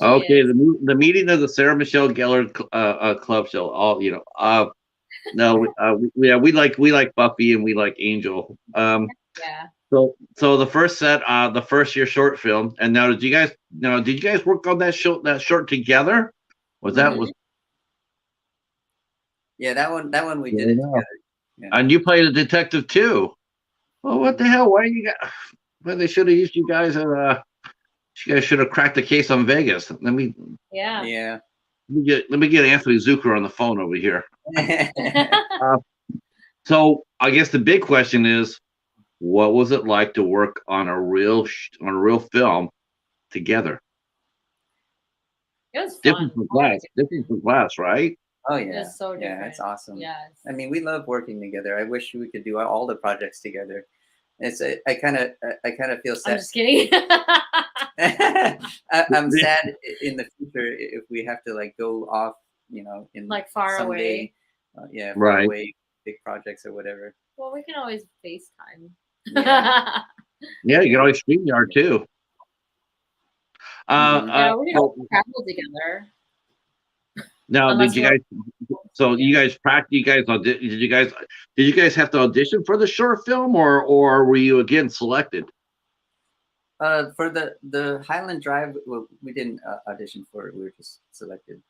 Okay, the meeting of the Sarah Michelle Gellar club shall all we like Buffy and we like Angel. So the first set, the first year short film, and now did you guys work on that short together? Yeah, that one we did it together. Yeah. And you played a detective too. Well, what the hell? Why you got? Well, they should have used you guys. You guys should have cracked the case on Vegas. Let me get Anthony Zucker on the phone over here. So I guess the big question is, what was it like to work on a real film together? It was different from class, right? Oh yeah, it's so different. Yeah, it's awesome. Yes. I mean, we love working together. I wish we could do all the projects together. I kind of feel sad. I'm just kidding. I'm sad in the future if we have to go off you know, in like far someday, away. Far away, big projects or whatever. Well, we can always FaceTime. Yeah, you can always StreamYard too. Yeah, we can travel together. Now, Unless did you guys? So you guys practice? Did you guys have to audition for the short film, or were you again selected? For the Highland Drive, we didn't audition for it. We were just selected.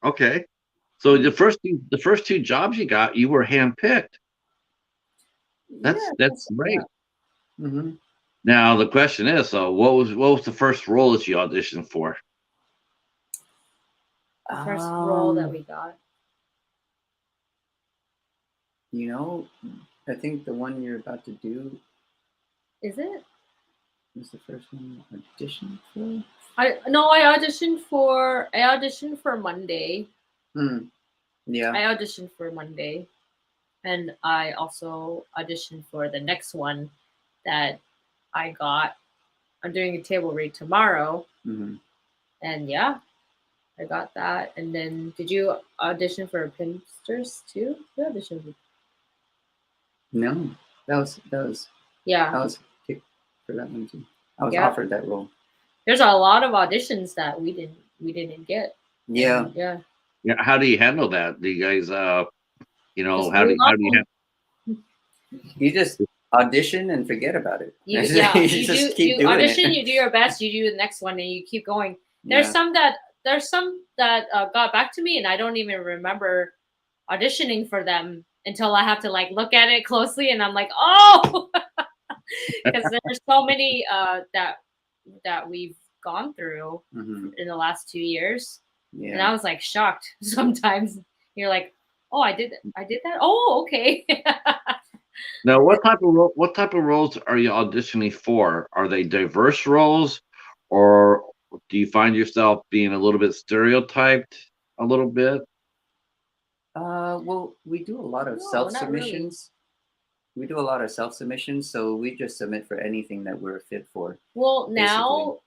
Okay, so the first two jobs you got, you were handpicked. That's great. Yeah. Now the question is, so what was the first role that you auditioned for? The first role that we got. You know, I think the one you're about to do. Is it? Was the first one you auditioned for? I auditioned for Monday. Yeah. I auditioned for Monday, and I also auditioned for the next one that I got. I'm doing a table read tomorrow, and yeah, I got that. And then, did you audition for Pimpstress too? You auditioned for... No, that was yeah. I was picked for that one too. I was offered that role. There's a lot of auditions that we didn't get. Yeah. And, yeah. How do you handle that? Do you guys, you know, how do you You just audition and forget about it. You You audition, you do your best, you do the next one, and you keep going. There's some that got back to me, and I don't even remember auditioning for them until I have to like look at it closely, and I'm like, oh, because there's so many that we've gone through in the last 2 years, and I was like shocked. Sometimes you're like, oh, I did that. Oh, okay. Now, what type of roles are you auditioning for? Are they diverse roles, or do you find yourself being a little bit stereotyped a little bit? Well, we do a lot of self-submissions. Really. We do a lot of self-submissions, so we just submit for anything that we're fit for. Well, now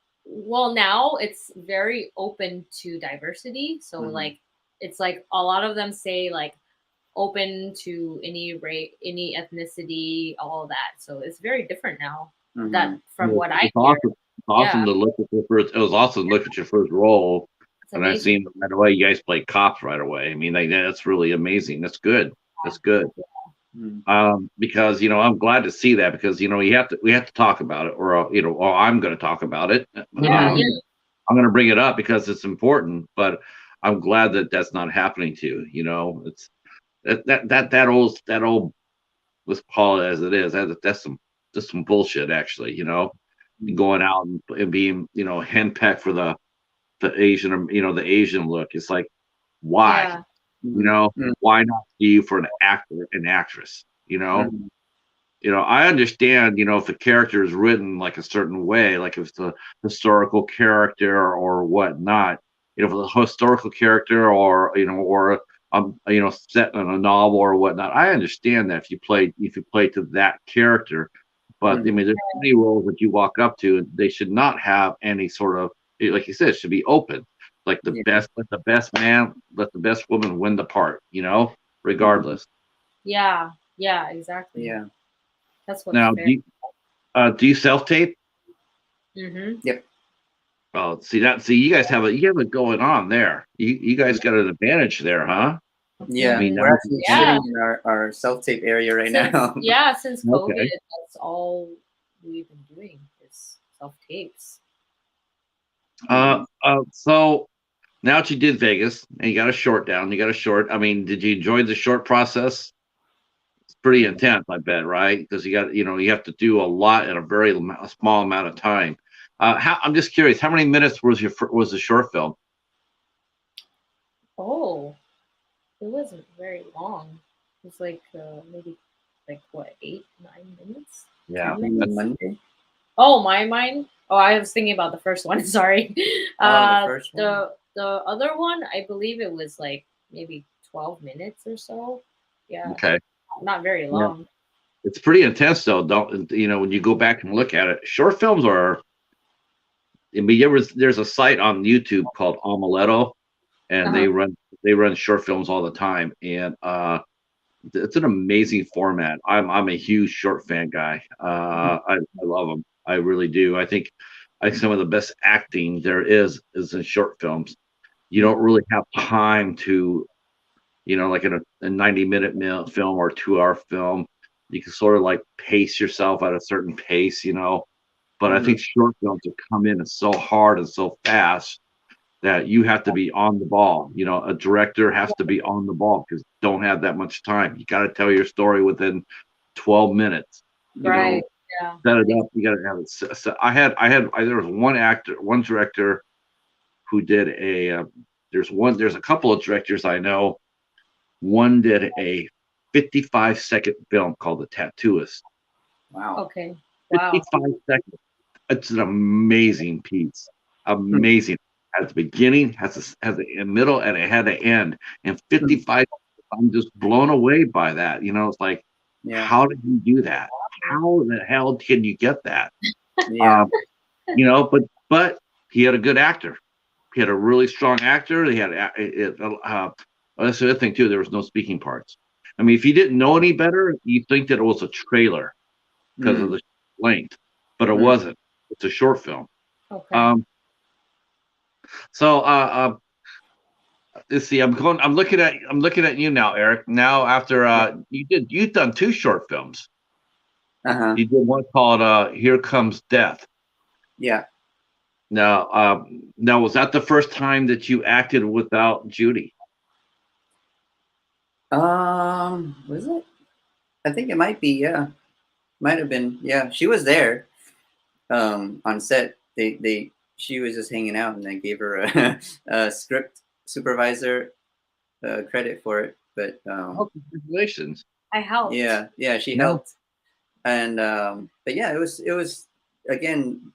it's very open to diversity. So like, it's like a lot of them say like open to any race, any ethnicity, all that. So it's very different now. That from what I hear. Awesome. It's awesome to look at your first. It was awesome to look at your first role, and I seen right away you guys played cops right away. I mean, that's really amazing. That's good. That's good. Because I'm glad to see that, because we have to talk about it, or or I'm going to talk about it. I'm going to bring it up because it's important. But I'm glad that that's not happening to you. It's that old, let's call it as it is. That's some bullshit, actually. Going out and being henpecked for the Asian, the Asian look. It's like, why? Why not see you for an actor, an actress? I understand, if a character is written like a certain way, like if it's a historical character or whatnot, if it's a historical character or set in a novel or whatnot, I understand that if you play to that character. But I mean, there's many roles that you walk up to, they should not have any sort of, like you said, it should be open. Like let the best man, let the best woman win the part, regardless. Yeah, exactly. Yeah. That's what. Now, do you self-tape? Yep. Oh, see, you guys have it going on there. You guys got an advantage there, huh? Yeah, we're actually sitting in our self-tape area right now. Yeah, since COVID, that's all we've been doing is self-tapes. So now that you did Vegas and you got a short down, I mean, did you enjoy the short process? It's pretty intense, I bet, right? Because you have to do a lot in a very small amount of time. I'm just curious, how many minutes was the short film? Oh, it wasn't very long. It was like maybe like what, 8-9 minutes? Yeah. Monday. Oh, mine. Oh, I was thinking about the first one. Sorry. The first one? The other one, I believe it was like maybe 12 minutes or so. Yeah. Okay. Not very long. Yeah. It's pretty intense, though. When you go back and look at it, short films are. I mean, there's a site on YouTube called Omeletto, and they run short films all the time, and it's an amazing format. I'm a huge short fan guy. I love them. I really do. I think some of the best acting there is in short films. You don't really have time to, like in a 90-minute film or 2-hour film, you can sort of like pace yourself at a certain pace, But I think short films have come in so hard and so fast that you have to be on the ball. A director has to be on the ball because don't have that much time. You got to tell your story within 12 minutes. Right. Yeah. Set it up. You got to have it. So there was one director who did there's a couple of directors I know. One did a 55-second film called The Tattooist. Wow. Okay. Wow. 55 seconds. It's an amazing piece. Amazing. At the beginning, has a middle, and it had an end. And 55, I'm just blown away by that. It's like, how did you do that? How the hell can you get that? Yeah. But he had a good actor. He had a really strong actor. He had that's the other thing too. There was no speaking parts. I mean, if you didn't know any better, you'd think that it was a trailer because of the length, but it wasn't. It's a short film. Okay. So let's see. I'm looking at you now, Eric. Now after you've done 2 short films. You did one called Here Comes Death. Yeah. Now was that the first time that you acted without Judy? Was it? I think it might be. Yeah, might have been. Yeah, she was there. On set, she was just hanging out, and I gave her a script supervisor credit for it. But congratulations! I helped. Yeah, she helped, and but yeah, it was again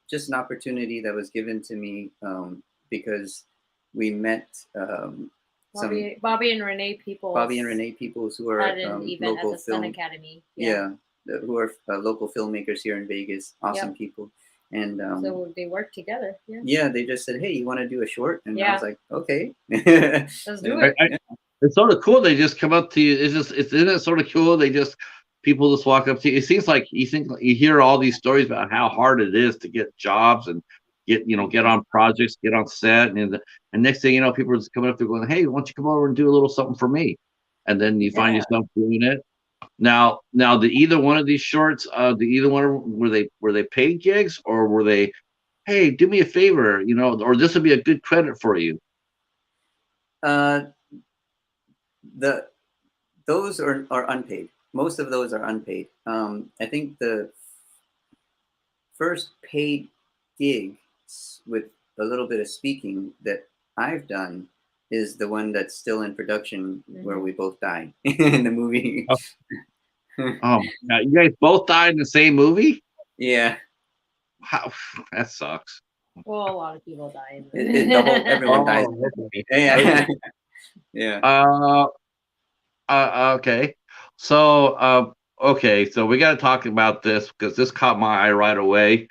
just an opportunity that was given to me because we met Bobby and Renee Peoples. Who are at an event local at the Sun Academy. Who are local filmmakers here in Vegas. Awesome people. And so they work together. Yeah, they just said, "Hey, you want to do a short?" And I was like, "Okay, let's do it." It's sort of cool. They just come up to you. Isn't it sort of cool? People just walk up to you. It seems like you hear all these stories about how hard it is to get jobs and get on projects, get on set, and next thing you know, people are just coming up to going, "Hey, why don't you come over and do a little something for me?" And then you find yourself doing it. Now, did either one of these shorts, were they paid gigs, or were they, "Hey, do me a favor, or this would be a good credit for you"? Those are unpaid. Most of those are unpaid. I think the first paid gig with a little bit of speaking that I've done is the one that's still in production, where we both die in the movie. Now you guys both died in the same movie? Yeah. Wow, that sucks. Well, a lot of people die. Everyone dies. Okay. Yeah. Okay. So so we got to talk about this because this caught my eye right away.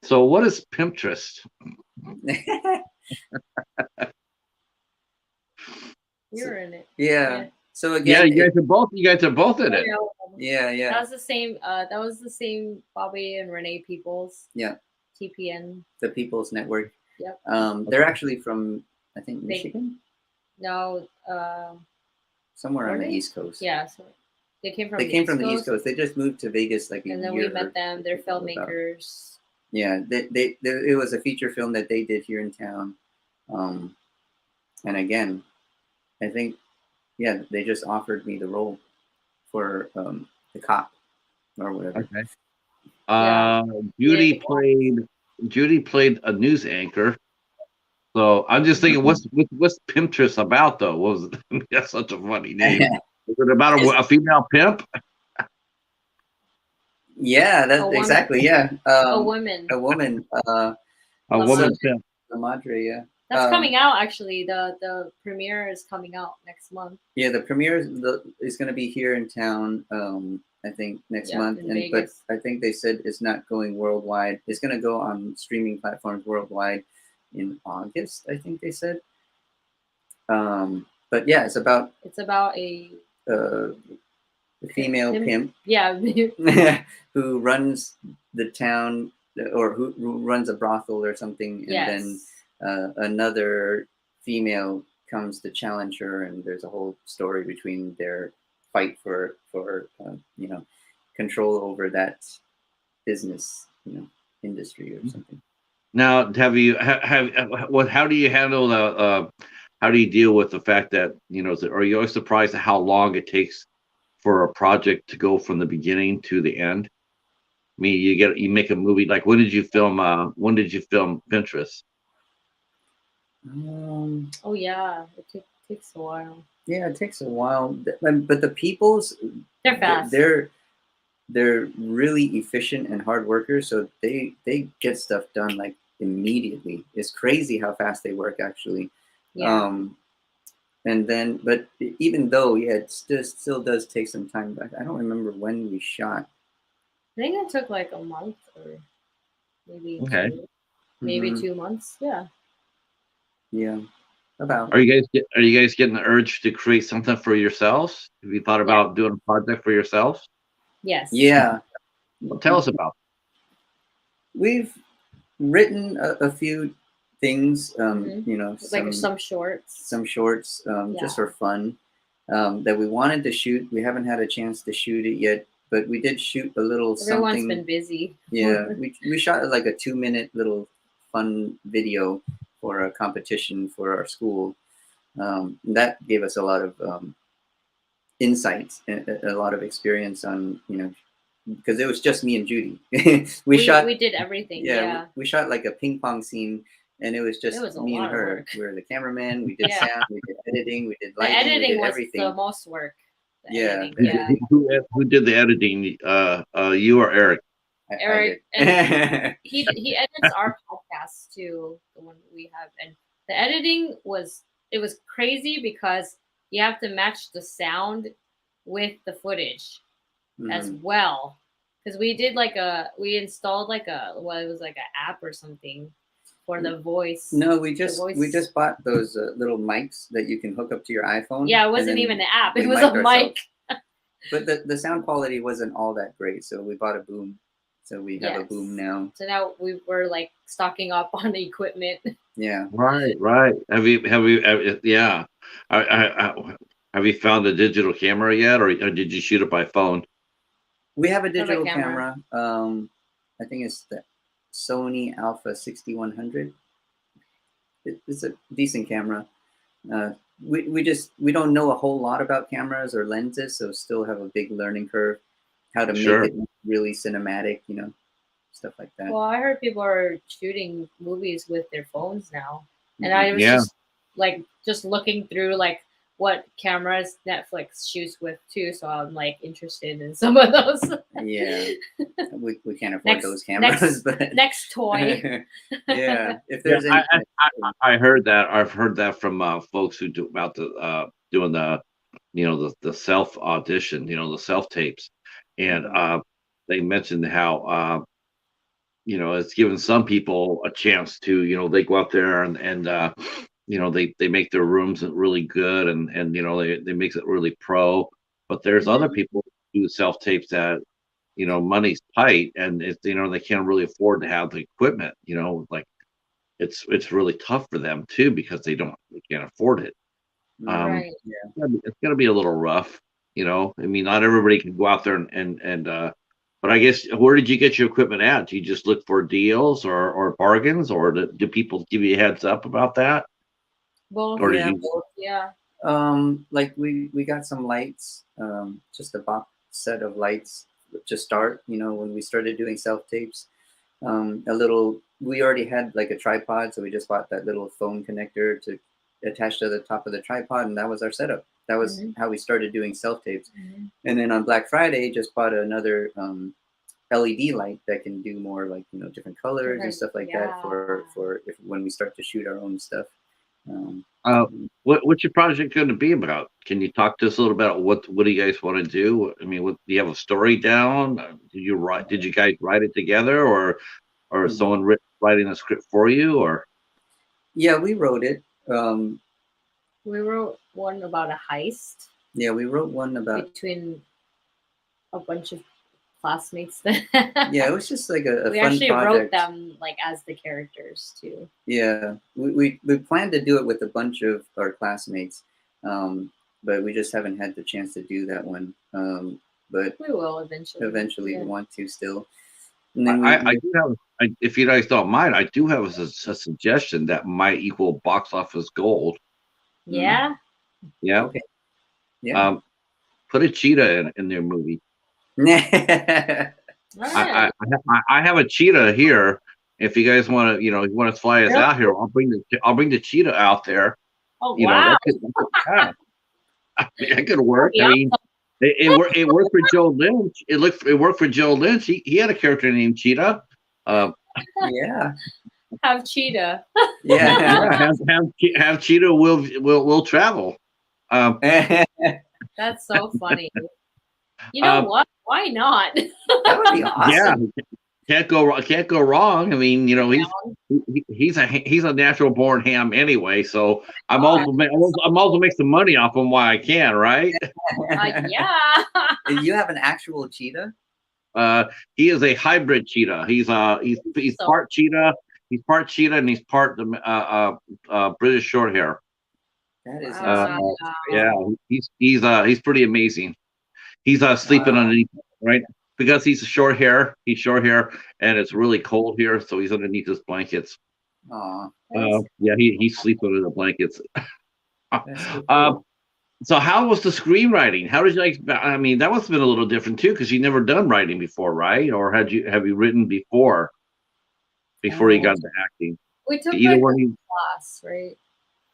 So what is Pimpstress? You're in it. Yeah. So again, you guys are both in it. Yeah. That was the same Bobby and Renee Peoples. Yeah. TPN. The People's Network. Yep. They're actually from, I think, Michigan. No. Somewhere on the East Coast. Yeah. So they came from the East Coast. They just moved to Vegas and then we met them. They're filmmakers. Yeah, it was a feature film that they did here in town, and again, I think, they just offered me the role for the cop or whatever. Okay. Judy played a news anchor. So I'm just thinking, what's Pimpstress about though? What was it? That's such a funny name. Is it about a female pimp? Yeah, that's exactly. Yeah, a woman. A woman. A woman pimp. La Madre. Yeah. That's coming out actually. The premiere is coming out next month. Yeah, the premiere is going to be here in town. I think next month, but I think they said it's not going worldwide. It's going to go on streaming platforms worldwide in August, I think they said. But yeah, it's about a female pimp. Yeah. Who runs the town, or who runs a brothel or something, and then another female comes to challenge her, and there's a whole story between their fight for control over that business, industry or something. Now, how do you handle the how do you deal with the fact that, are you always surprised at how long it takes for a project to go from the beginning to the end? I mean, you make a movie, like when did you film Pimpstress? Oh yeah, it takes a while. Yeah, it takes a while, but the people's, they're fast. They're really efficient and hard workers, so they get stuff done like immediately. It's crazy how fast they work, actually. Yeah. And then, but even though, it still does take some time. But I don't remember when we shot. I think it took like a month, or maybe maybe 2 months. Yeah. Yeah. About. Are you guys getting the urge to create something for yourselves? Have you thought about doing a project for yourselves? Yes. Yeah. Well, tell us about it. We've written a few things, like some shorts, just for fun, that we wanted to shoot. We haven't had a chance to shoot it yet, but we did shoot a little Everyone's something. Been busy. Yeah, we shot like a 2-minute little fun video for a competition for our school. That gave us a lot of insights, a lot of experience on, because it was just me and Judy. we did everything. Yeah, we shot like a ping pong scene, and it was just me and her. We were the cameraman. We did sound, we did editing, we did lighting, the editing, we did everything. Was the most work. Who did the editing? You or Eric? Eric. And he edits our podcast too, the one we have, and the editing was crazy because you have to match the sound with the footage as well. Because we did we installed an app or something for the voice. No, we just bought those little mics that you can hook up to your iPhone. Yeah, it wasn't even an app. It was a mic. But the sound quality wasn't all that great, so we bought a boom. So we have a boom now. So now we were stocking up on the equipment. Yeah. Right. Have you have you found a digital camera yet, or did you shoot it by phone? We have a digital camera. I think it's the Sony Alpha 6100. It's a decent camera. We don't know a whole lot about cameras or lenses, so still have a big learning curve. How to make it really cinematic, stuff like that. Well, I heard people are shooting movies with their phones now, and I was just looking through what cameras Netflix shoots with too. So I'm interested in some of those. Yeah, we can't afford those cameras, but next toy. Yeah, if there's I heard that. I've heard that from folks who do about doing the self audition, the self tapes. And they mentioned how it's given some people a chance to they go out there and they make their rooms really good and they make it really pro. But there's other people who do self tapes that money's tight and they can't really afford to have the equipment. It's really tough for them too because they can't afford it. Right. It's gonna be a little rough. I mean, not everybody can go out there but I guess, where did you get your equipment at? Do you just look for deals or bargains, or do people give you a heads up about that? Both. Or yeah. We got some lights, just a box set of lights to start, when we started doing self tapes. We already had a tripod, so we just bought that little phone connector to attach to the top of the tripod, and that was our setup. That was how we started doing self tapes. And then on Black Friday, just bought another LED light that can do more different colors and stuff like that for when we start to shoot our own stuff. What's your project going to be about? Can you talk to us a little about what do you guys want to do? I mean, do you have a story down? Did you guys write it together, or someone writing a script for you, or? Yeah, we wrote it. We wrote one about a heist. Yeah, we wrote one about between a bunch of classmates. Yeah, it was just like a we fun actually project. wrote them like as the characters too. Yeah, we planned to do it with a bunch of our classmates, but we just haven't had the chance to do that one. But we will eventually. Eventually, yeah. we want to still. And then I do have, if you guys don't mind, I do have a suggestion that might equal box office gold. Yeah. Yeah. Okay. Yeah. Put a cheetah in their movie. Right. I have a cheetah here. If you guys want to, you want to fly us out here, I'll bring the cheetah out there. Oh wow! That could work. I mean, it worked for Joe Lynch. It worked for Joe Lynch. He had a character named Cheetah. Yeah. Have Cheetah. Yeah. Have Cheetah will travel. That's so funny. You know what? Why not? That would be awesome. Yeah, can't go wrong. I mean, he's a natural born ham anyway. So I'm also make some money off him while I can, right? Yeah. You have an actual cheetah? He is a hybrid cheetah. He's part cheetah. He's part cheetah and he's part British short hair. That is yeah. He's pretty amazing. He's sleeping underneath, right? Because he's short hair, and it's really cold here, so he's underneath his blankets. Yeah, he sleeps under the blankets. So, cool. So how was the screenwriting? How did you like? I mean, that must have been a little different too, because you never done writing before, right? Or have you written before you got into acting? We took a class, right?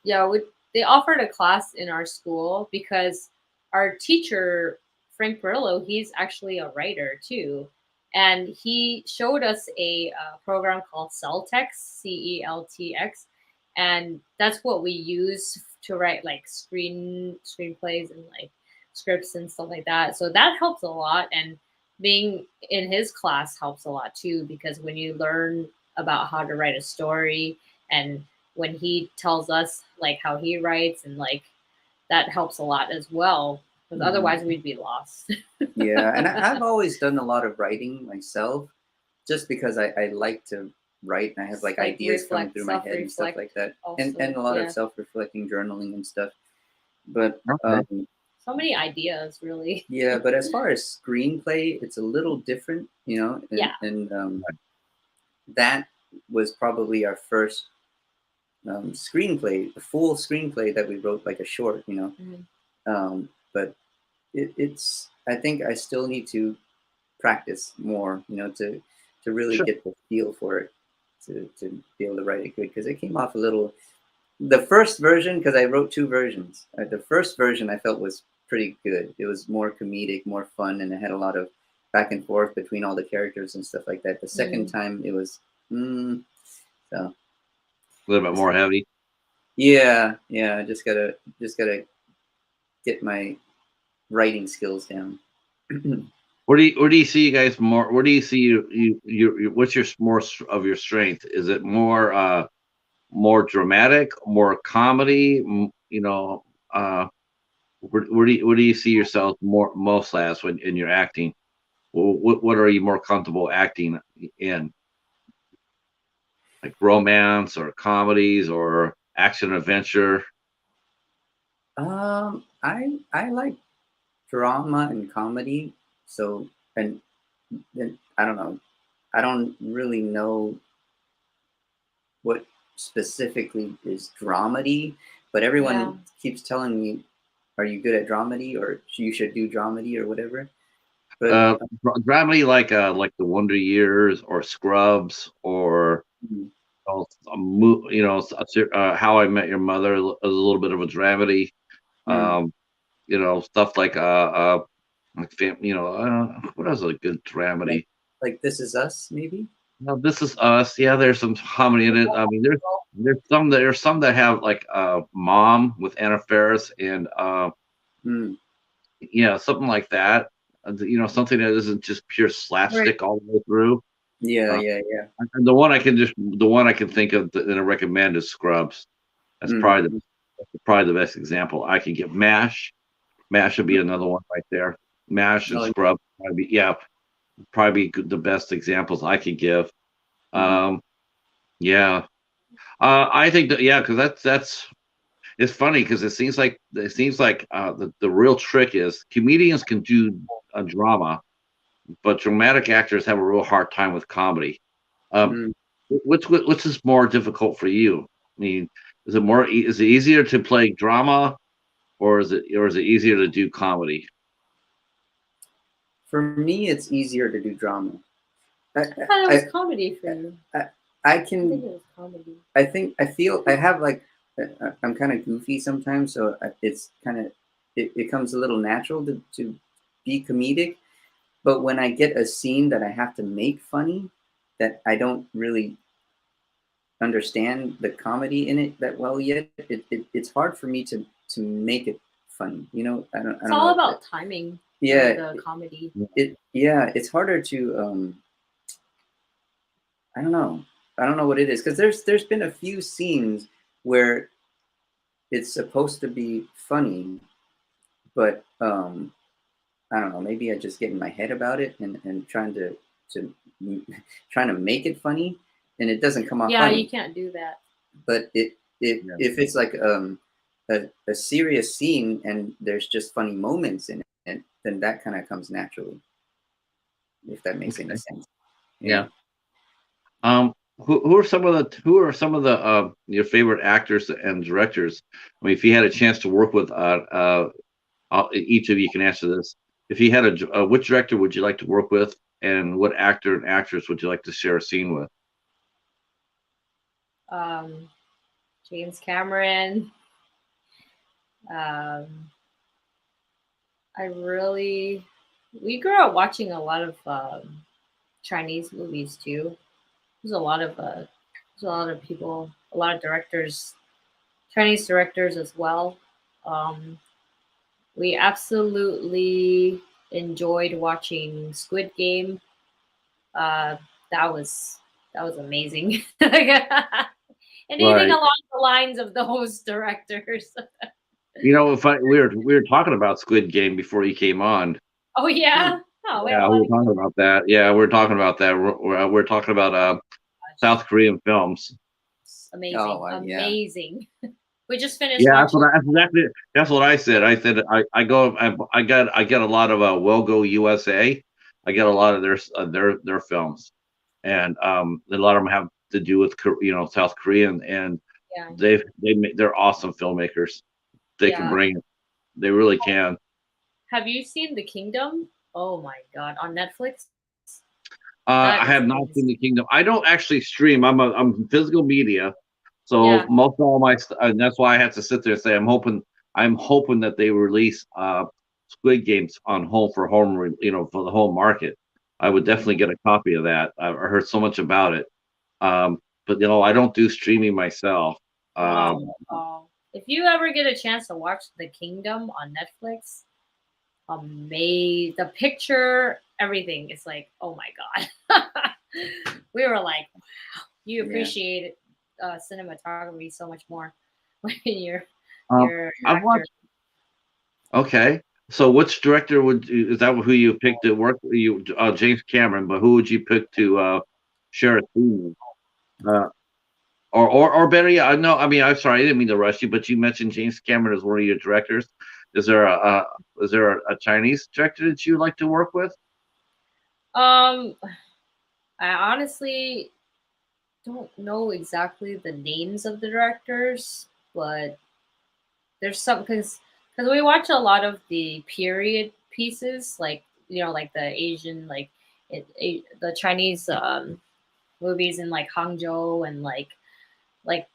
Yeah, they offered a class in our school because our teacher, Frank Perillo, he's actually a writer too. And he showed us a program called Celtx, CELTX. And that's what we use to write like screenplays and like scripts and stuff like that. So that helps a lot. And being in his class helps a lot too, because when you learn about how to write a story and when he tells us like how he writes and like that helps a lot as well. Because otherwise we'd be lost. Yeah, and I've always done a lot of writing myself, just because I like to write and I have like ideas coming through my head and stuff like that, also, and a lot of self-reflecting journaling and stuff. But so many ideas, really. Yeah, but as far as screenplay, it's a little different, and that was probably our first screenplay, a full screenplay that we wrote, like a short, but it's I think I still need to practice more, to really get the feel for it, to be able to write it good, because it came off a little. The first version, because I wrote two versions. The first version I felt was pretty good. It was more comedic, more fun, and it had a lot of back and forth between all the characters and stuff like that. The second time it was so a little bit more heavy. Yeah, just gotta get my writing skills down. Where do you see you guys more? Where do you see you what's your more of your strength? Is it more dramatic, more comedy? Where do you see yourself most as when in your acting? What are you more comfortable acting in? Like romance or comedies or action adventure? I like drama and comedy. So and I don't know. I don't really know what specifically is dramedy, but everyone keeps telling me, "Are you good at dramedy?" or "You should do dramedy," or whatever. But dramedy like the Wonder Years or Scrubs or How I Met Your Mother is a little bit of a dramedy. Stuff like what else is a good dramedy? Like This Is Us, maybe. No, This Is Us. Yeah, there's some comedy in it. I mean, there's some that have like Mom with Anna Faris and something like that. Something that isn't just pure slapstick all the way through. Yeah. And the one I can think of that I recommend is Scrubs. That's probably probably the best example I could give. MASH would be another one right there. MASH and Scrub, probably the best examples I could give. Yeah, I think that because that's it's funny because it seems like the real trick is comedians can do a drama, but dramatic actors have a real hard time with comedy. Which is more difficult for you? I mean, is it easier to play drama, or is it easier to do comedy? For me, it's easier to do drama. I thought it was comedy for you. I can. I think it was comedy. I feel I have like I'm kind of goofy sometimes, so it's kind of it comes a little natural to be comedic. But when I get a scene that I have to make funny, that I don't really understand the comedy in it that well yet, it's hard for me to make it funny. You know, I don't. It's all about timing. Yeah, the comedy. It's harder to I don't know what it is, because there's been a few scenes where it's supposed to be funny, but I don't know, maybe I just get in my head about it and trying to make it funny, and it doesn't come off funny. You can't do that. But if it's like a serious scene and there's just funny moments in it, then that kind of comes naturally, if that makes any sense. Yeah. Who are some of the your favorite actors and directors? I mean, if you had a chance to work with each of you can answer this. If you had which director would you like to work with, and what actor and actress would you like to share a scene with? James Cameron. We grew up watching a lot of Chinese movies too. There's a lot of people, a lot of directors, Chinese directors as well. We absolutely enjoyed watching Squid Game. That was amazing. And anything along the lines of those directors. You know, we were talking about Squid Game before you came on. Oh yeah. Oh yeah, we were talking about that. Yeah, we're talking about that. We're talking about South Korean films. Amazing, amazing. We just finished. Yeah, that's what I said. I said I get a lot of Well Go USA. I get a lot of their films, and a lot of them have to do with South Korean, and they're awesome filmmakers. They can bring it. They really can. Have you seen The Kingdom? Oh my God, on Netflix. I have not seen The Kingdom. I don't actually stream. I'm physical media, so most of all my and that's why I had to sit there and say I'm hoping that they release Squid Games on home for the home market. I would definitely get a copy of that. I heard so much about it, but I don't do streaming myself. If you ever get a chance to watch The Kingdom on Netflix, the picture, everything is like, oh my God. We were like, wow, you appreciate cinematography so much more when you're I've watched. Okay, so which director is that who you picked to work with you? James Cameron, but who would you pick to share a scene with? Or better yet, no, I mean, I'm sorry, I didn't mean to rush you, but you mentioned James Cameron as one of your directors. Is there a Chinese director that you like to work with? I honestly don't know exactly the names of the directors, but there's some because we watch a lot of the period pieces, like like the Asian, like the Chinese movies in like Hangzhou and like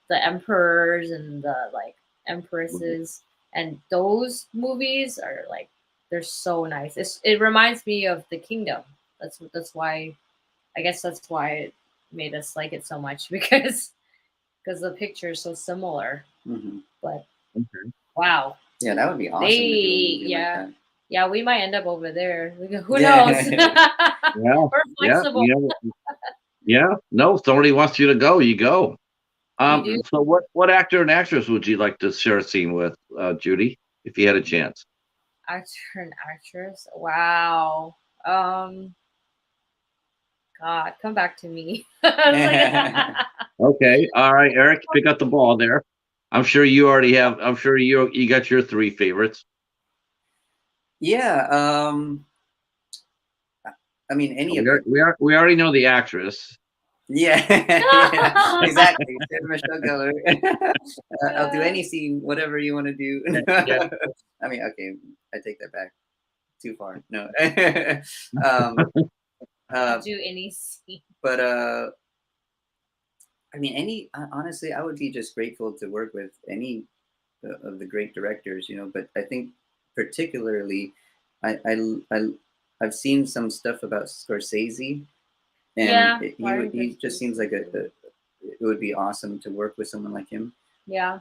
the emperors and the like empresses, and those movies are like they're so nice. It reminds me of The Kingdom. That's why, I guess that's why it made us like it so much, because the picture is so similar. But wow, yeah, that would be awesome. Yeah, we might end up over there. Who knows? We're flexible. Yeah, no, if somebody wants you to go, you go. So what actor and actress would you like to share a scene with, Judy, if you had a chance? Actor and actress. Wow. God, come back to me. Okay. All right, Eric, pick up the ball there. I'm sure you already have. I'm sure you got your 3 favorites. Yeah. I mean, any of them. We already know the actress. Yeah, yeah, exactly. Sarah Michelle Gellar. I'll do any scene, whatever you want to do. Yeah. I mean, okay, I take that back. Too far. No. I'll do any scene. But I mean, honestly, I would be just grateful to work with any of the great directors, you know. But I think particularly, I've seen some stuff about Scorsese. And he just seems like it would be awesome to work with someone like him. Yeah.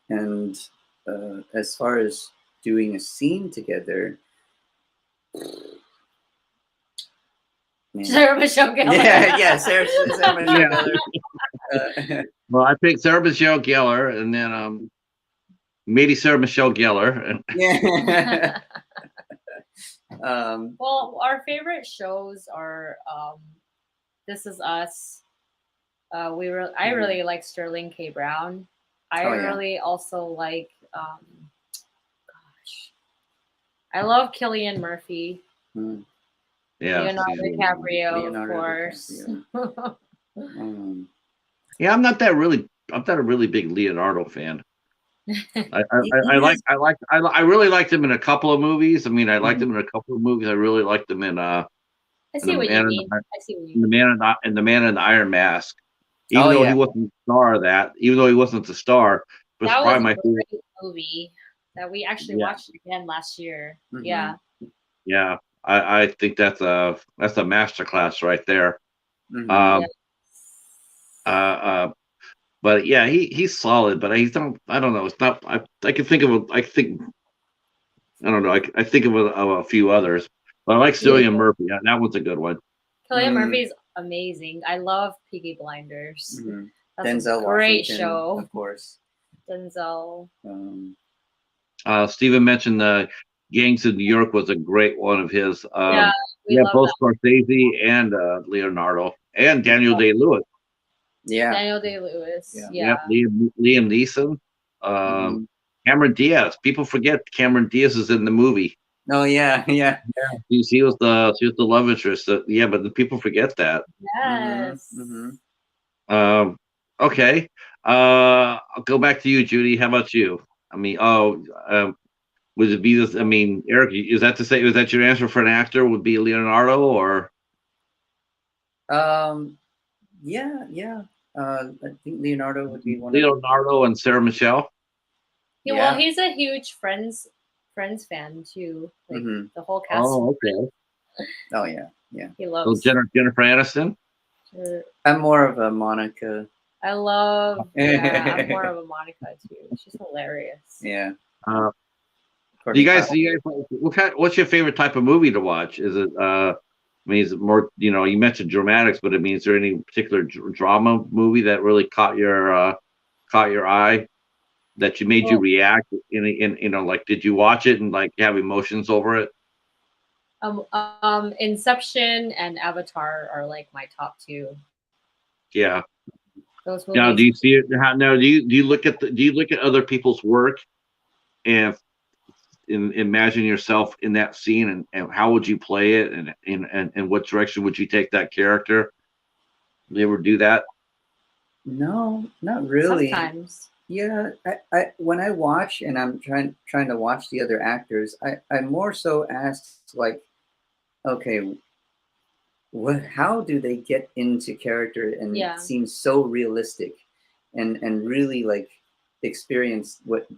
And as far as doing a scene together, Sarah Michelle Gellar. Yeah, Sarah Michelle Gellar. Well, I picked Sarah Michelle Gellar, and then maybe Sarah Michelle Gellar. Yeah. Well, our favorite shows are This Is Us. I really like Sterling K. Brown. I really also like I love Cillian Murphy. Yeah, Leonardo DiCaprio, of course. Yeah, I'm not a really big Leonardo fan. I really liked him in a couple of movies. I mean, I liked him in a couple of movies. I really liked him in I see what you mean. The Man in the Iron Mask. Even though he wasn't the star of that, even though he wasn't the star, it was probably my favorite movie that we actually watched again last year. Yeah. Yeah. I think that's a masterclass right there. But yeah, he's solid, but I don't know. It's not. I can think of I think of a few others, but I like Cillian Murphy. Yeah, that one's a good one. Cillian Murphy's amazing. I love Peaky Blinders. That's Denzel a great Washington, show. of course. Denzel. Steven mentioned the Gangs of New York was a great one of his. Yeah, both Scorsese and Leonardo and Daniel Day-Lewis. Yeah, Daniel Day-Lewis. Yeah, Liam Neeson. Cameron Diaz. People forget Cameron Diaz is in the movie. Oh yeah. She was the love interest. But the people forget that. Yes. Okay. I'll go back to you, Judy. How about you? I mean, would it be this? I mean, Eric, is that your answer for an actor? Would be Leonardo or? Yeah. I think Leonardo would be one. Leonardo and Sarah Michelle. Yeah, well, he's a huge Friends fan too. Like the whole cast. Oh, okay. Oh yeah. He loves. So Jennifer Aniston. Sure. I'm more of a Monica. I'm more of a Monica too. She's hilarious. Yeah. Do you guys? What's your favorite type of movie to watch? Is it? I mean, is it more? You mentioned dramatics, but I mean, is there any particular drama movie that really caught your eye, that made you react? Like, did you watch it and like have emotions over it? Inception and Avatar are like my top 2. Yeah. Those movies. Now, do you see it? Now, do you look at other people's work and imagine yourself in that scene, and how would you play it, and what direction would you take that character? Do you ever do that? No, not really. Sometimes. Yeah, I when I watch and I'm trying to watch the other actors, I more so ask like, okay, how do they get into character and seem so realistic, and really like experience what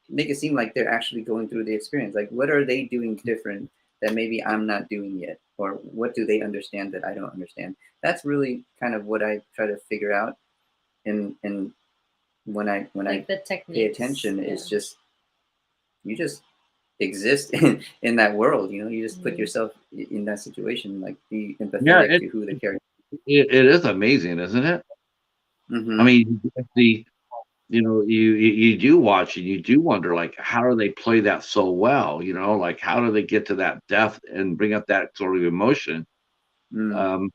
make it seem like they're actually going through the experience. Like, what are they doing different that maybe I'm not doing yet? Or what do they understand that I don't understand? That's really kind of what I try to figure out. And when I pay attention, is just, you just exist in that world. You just put yourself in that situation, like be empathetic to who the character is. It is amazing, isn't it? Mm-hmm. I mean, you do watch and you do wonder, like, how do they play that so well? Like, how do they get to that depth and bring up that sort of emotion? Mm.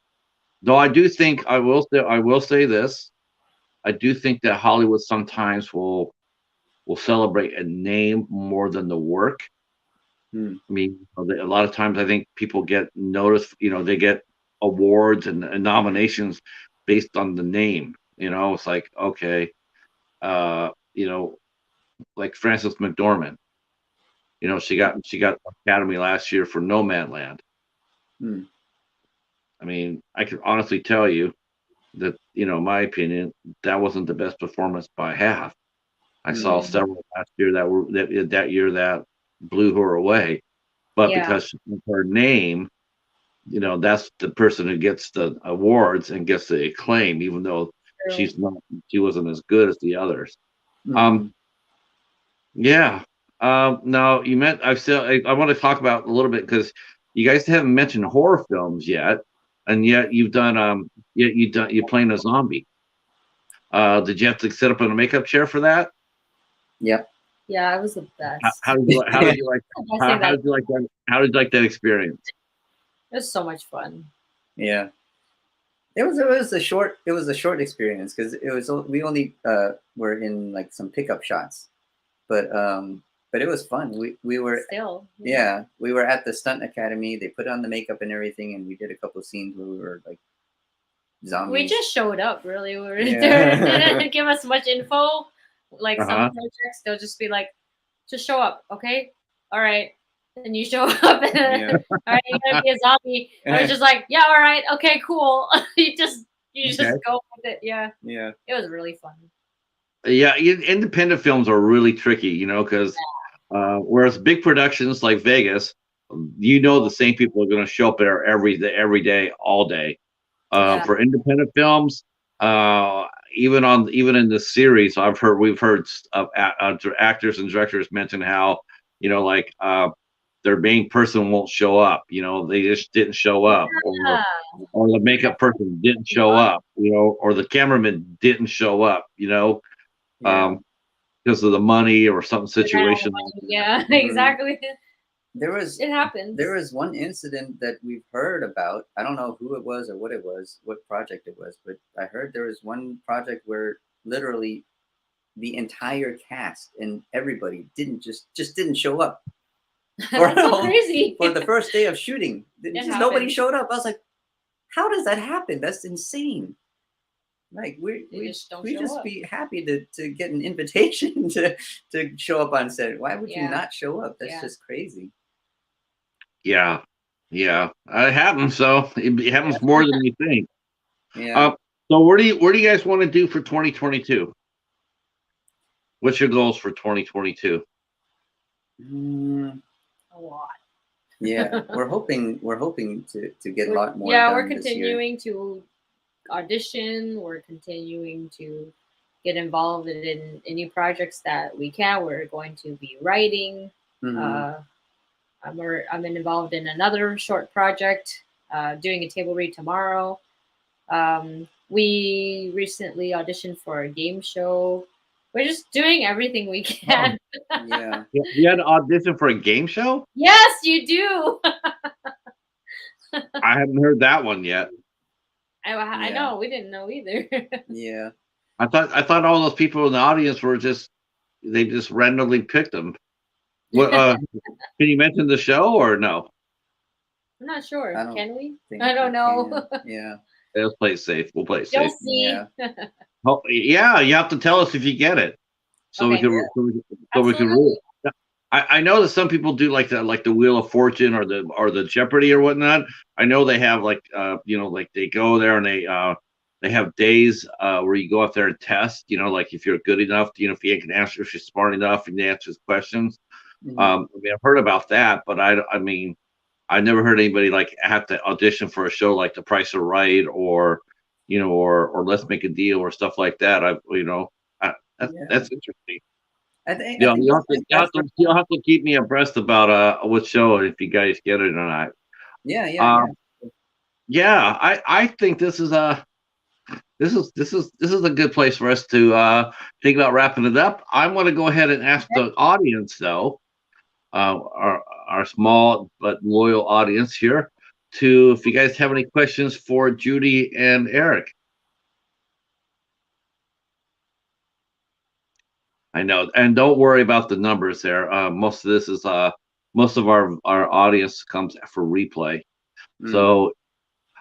Though I will say this. I do think that Hollywood sometimes will celebrate a name more than the work. Mm. I mean, a lot of times I think people get noticed. They get awards and nominations based on the name. It's like, okay, uh, you know, like Frances McDormand. She got Academy last year for Nomadland. Mm. I mean, I can honestly tell you that, in my opinion, that wasn't the best performance by half. I saw Mm. several last year that year that blew her away, but Yeah. because of her name, that's the person who gets the awards and gets the acclaim, even though True. she wasn't as good as the others. Mm-hmm. Yeah. Now I want to talk about a little bit because you guys haven't mentioned horror films yet, and yet you're playing a zombie. Did you have to sit up in a makeup chair for that? Yep. Yeah, it was the best. How did you like How how did you like that? How did you like that experience? It was so much fun. Yeah. It was a short experience because we only were in like some pickup shots, but it was fun. We were Still. Yeah, we were at the stunt academy. They put on the makeup and everything, and we did a couple of scenes where we were like zombies. We just showed up, really. Yeah. They didn't give us much info. Like some projects, they'll just be like, just show up, okay? All right. And you show up and Yeah. all right, you're gonna be a zombie. I was just like, yeah, all right, okay, cool. you just go with it. Yeah. Yeah. It was really fun. Yeah, independent films are really tricky, because whereas big productions like Vegas, the same people are going to show up there every day, all day. Yeah. For independent films, even in the series, we've heard of actors and directors mention how, like their main person won't show up. They just didn't show up, Yeah. or the makeup person didn't show up. Or the cameraman didn't show up. Yeah. Because of the money or some situation. Yeah, exactly. It happens. There was one incident that we've heard about. I don't know who it was or what project it was, but I heard there was one project where literally the entire cast and everybody didn't show up. That's so crazy. For the first day of shooting. Nobody showed up. I was like, how does that happen? That's insane. Like we just be happy to get an invitation to show up on set. Why would you not show up? That's just crazy. Yeah, it happens. So it happens more than you think. Yeah. So where do you guys want to do for 2022? What's your goals for 2022? A lot. Yeah, we're hoping to get a lot more. Yeah, we're continuing to audition. We're continuing to get involved in any projects that we can. We're going to be writing. Mm-hmm. I'm involved in another short project, doing a table read tomorrow. We recently auditioned for a game show. We're just doing everything we can. Oh, yeah. You had to audition for a game show? Yes, you do. I haven't heard that one yet. I know. We didn't know either. Yeah. I thought all those people in the audience were they just randomly picked them. What? Can you mention the show or no? I'm not sure. Can we? I don't know. Yeah. Let's play it safe. We'll play it You'll safe. see. Yeah. Oh, yeah, you have to tell us if you get it, so we can rule. I know that some people do like the Wheel of Fortune or the Jeopardy or whatnot. I know they have like they go there and they have days where you go out there and test. Like if you're good enough, if you can answer, if you're smart enough and you answer questions. Mm-hmm. I mean, I've heard about that, but I mean, I never heard anybody like have to audition for a show like The Price is Right or Let's Make a Deal or stuff like that. That's interesting. You'll have to keep me abreast about what show if you guys get it or not. Yeah. Yeah. I think this is this is a good place for us to think about wrapping it up. I'm going to go ahead and ask the audience, though, our small but loyal audience here, to if you guys have any questions for Judy and Eric. I know, and don't worry about the numbers there. Most of this is most of our audience comes for replay. So,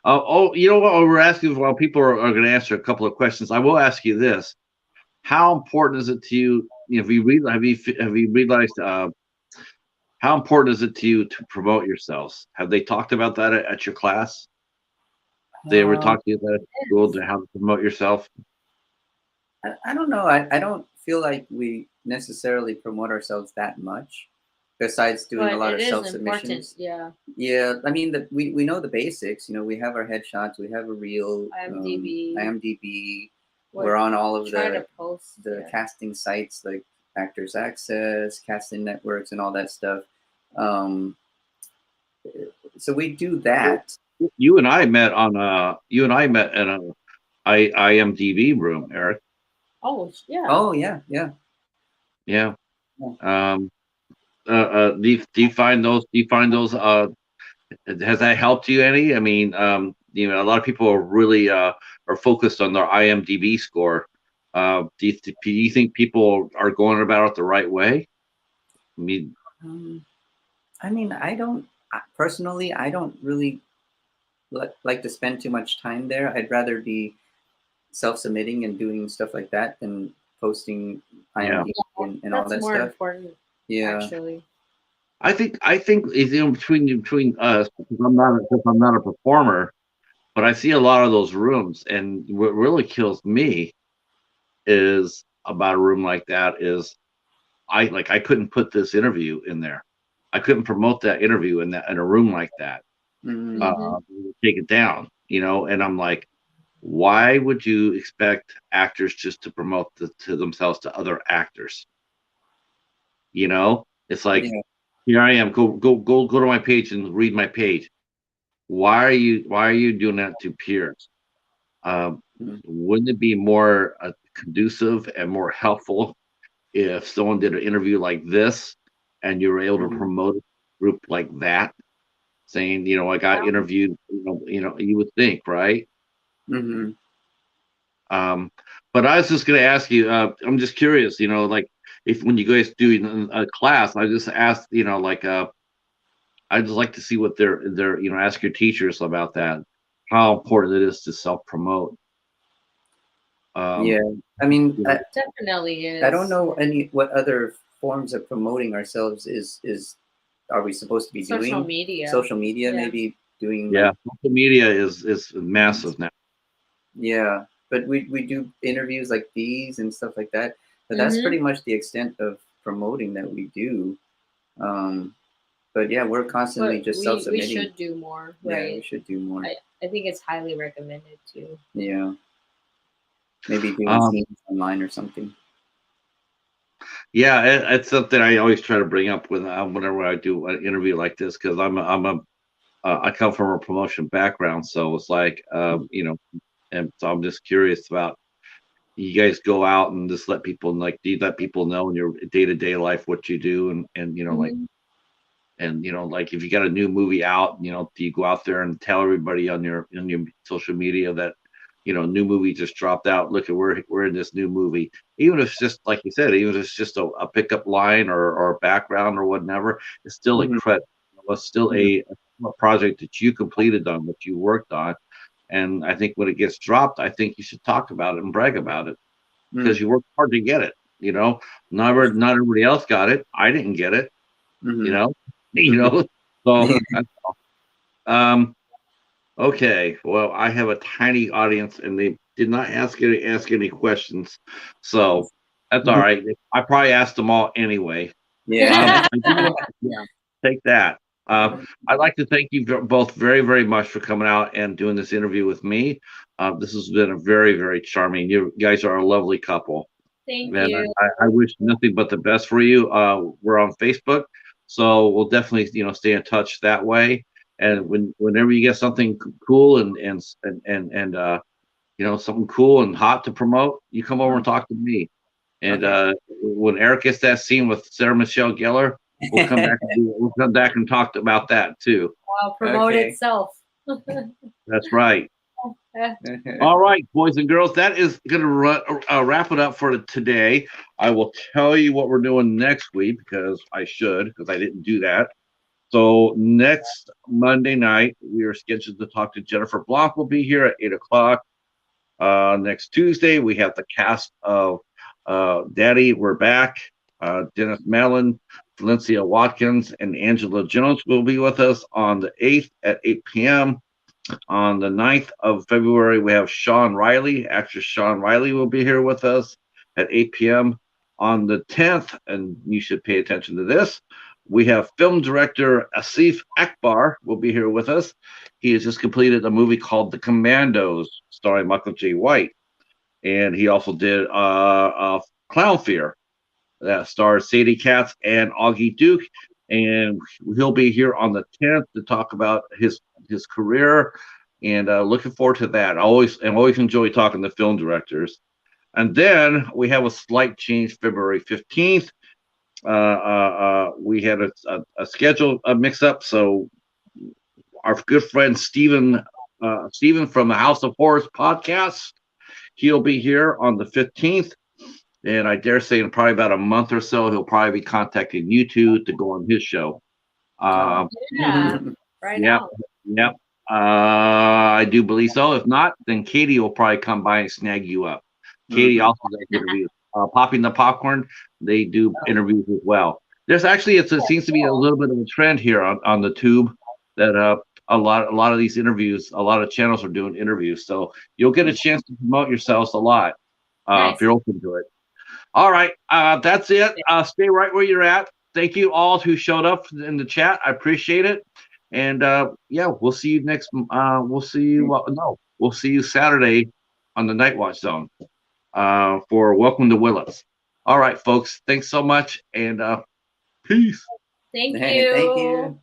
you know what we're asking? While people are going to answer a couple of questions, I will ask you this: how important is it to you? Have you realized how important is it to you to promote yourselves? Have they talked about that at your class? They were talking about school to how to promote yourself. I don't know. I don't feel like we necessarily promote ourselves that much, besides doing a lot of self-submissions. Yeah. I mean, we know the basics. You know, we have our headshots. We have a reel. IMDb. We're on all of the casting sites like Actors Access, casting networks, and all that stuff. So we do that. You and I met in a IMDb room, Eric. Oh yeah. Oh yeah. Do you find those? Has that helped you any? I mean, you know, a lot of people are really are focused on their IMDb score. Do you think people are going about it the right way? I mean, I don't personally. I don't really like to spend too much time there. I'd rather be self-submitting and doing stuff like that than posting IMDb and all that more stuff. Important, actually. I think you know, between us, because I'm not a performer, but I see a lot of those rooms, and what really kills me is about a room like that is I couldn't put this interview in there. I couldn't promote that interview in a room like that. Take it down, you know, and I'm like, why would you expect actors just to promote to themselves to other actors? You know, it's like, here I am. Go to my page and read my page. Why are you doing that to peers? Wouldn't it be more conducive and more helpful if someone did an interview like this and you were able to promote a group like that, saying, you know, I got interviewed. You know, you would think, right? But I was just going to ask you. I'm just curious. You know, like if when you guys do a class, I just asked. You know, like I'd just like to see what they're you know, ask your teachers about that, how important it is to self promote. Yeah, I mean, definitely is. I don't know what other forms of promoting ourselves is are we supposed to be doing? Social media, maybe doing. Yeah, social media is massive now. Yeah, but we do interviews like these and stuff like that. But that's pretty much the extent of promoting that we do. But yeah, we're constantly just self-submitting. We should do more, right? Yeah, we should do more. I think it's highly recommended too. Yeah. Maybe doing scenes online or something. Yeah, it's something I always try to bring up with whenever I do an interview like this, because I come from a promotion background, so it's like you know, and so I'm just curious about, you guys go out and just let people, like, do you let people know in your day-to-day life what you do, and you know, like, and you know, like if you got a new movie out, you know, do you go out there and tell everybody on your social media that, you know, new movie just dropped out, look at we're in this new movie, even if it's just like you said, even if it's just a pickup line or a background or whatever, it's still a credit. It's still a project that you completed on, that you worked on. And I think when it gets dropped, I think you should talk about it and brag about it, because you worked hard to get it. You know, not everybody else got it. I didn't get it. You know, so okay. Well, I have a tiny audience, and they did not ask any questions, so that's all right. I probably asked them all anyway. Yeah. Take that. I'd like to thank you both very, very much for coming out and doing this interview with me. This has been a very, very charming. You guys are a lovely couple. Thank you. I wish nothing but the best for you. We're on Facebook, so we'll definitely, you know, stay in touch that way. And whenever you get something cool and you something cool and hot to promote, you come over and talk to me. And when Eric gets that scene with Sarah Michelle Gellar, we'll come back. We'll come back and talk about that too. Wow, promote itself. That's right. All right, boys and girls, that is going to wrap it up for today. I will tell you what we're doing next week because I didn't do that. So next Monday night, we are scheduled to talk to Jennifer Block. Will be here at 8:00. Next Tuesday, we have the cast of Daddy, We're Back. Dennis Mellon, Valencia Watkins, and Angela Jones will be with us on the 8th at 8 p.m. On the 9th of February, we have Sean Riley. Actress Sean Riley will be here with us at 8 p.m. On the 10th, and you should pay attention to this, we have film director Asif Akbar will be here with us. He has just completed a movie called The Commandos, starring Michael J. White. And he also did Clown Fear, that stars Sadie Katz and Augie Duke. And he'll be here on the 10th to talk about his career, and looking forward to that. I always enjoy talking to film directors. And then we have a slight change. February 15th, we had a schedule mix up. So our good friend Stephen from the House of Horrors podcast, he'll be here on the 15th. And I dare say in probably about a month or so, he'll probably be contacting you two to go on his show. Right yep, now. Yep. I do believe so. If not, then Katie will probably come by and snag you up. Katie also does interviews. Popping the Popcorn, they do interviews as well. There's actually it seems to be a little bit of a trend here on the tube that a lot of these interviews, a lot of channels are doing interviews. So you'll get a chance to promote yourselves a lot if you're open to it. All right, that's it. Stay right where you're at. Thank you all who showed up in the chat. I appreciate it. And we'll see you next. We'll see you Saturday on the Night Watch Zone for Welcome to Willis. All right, folks. Thanks so much, and peace. Thank you. Thank you.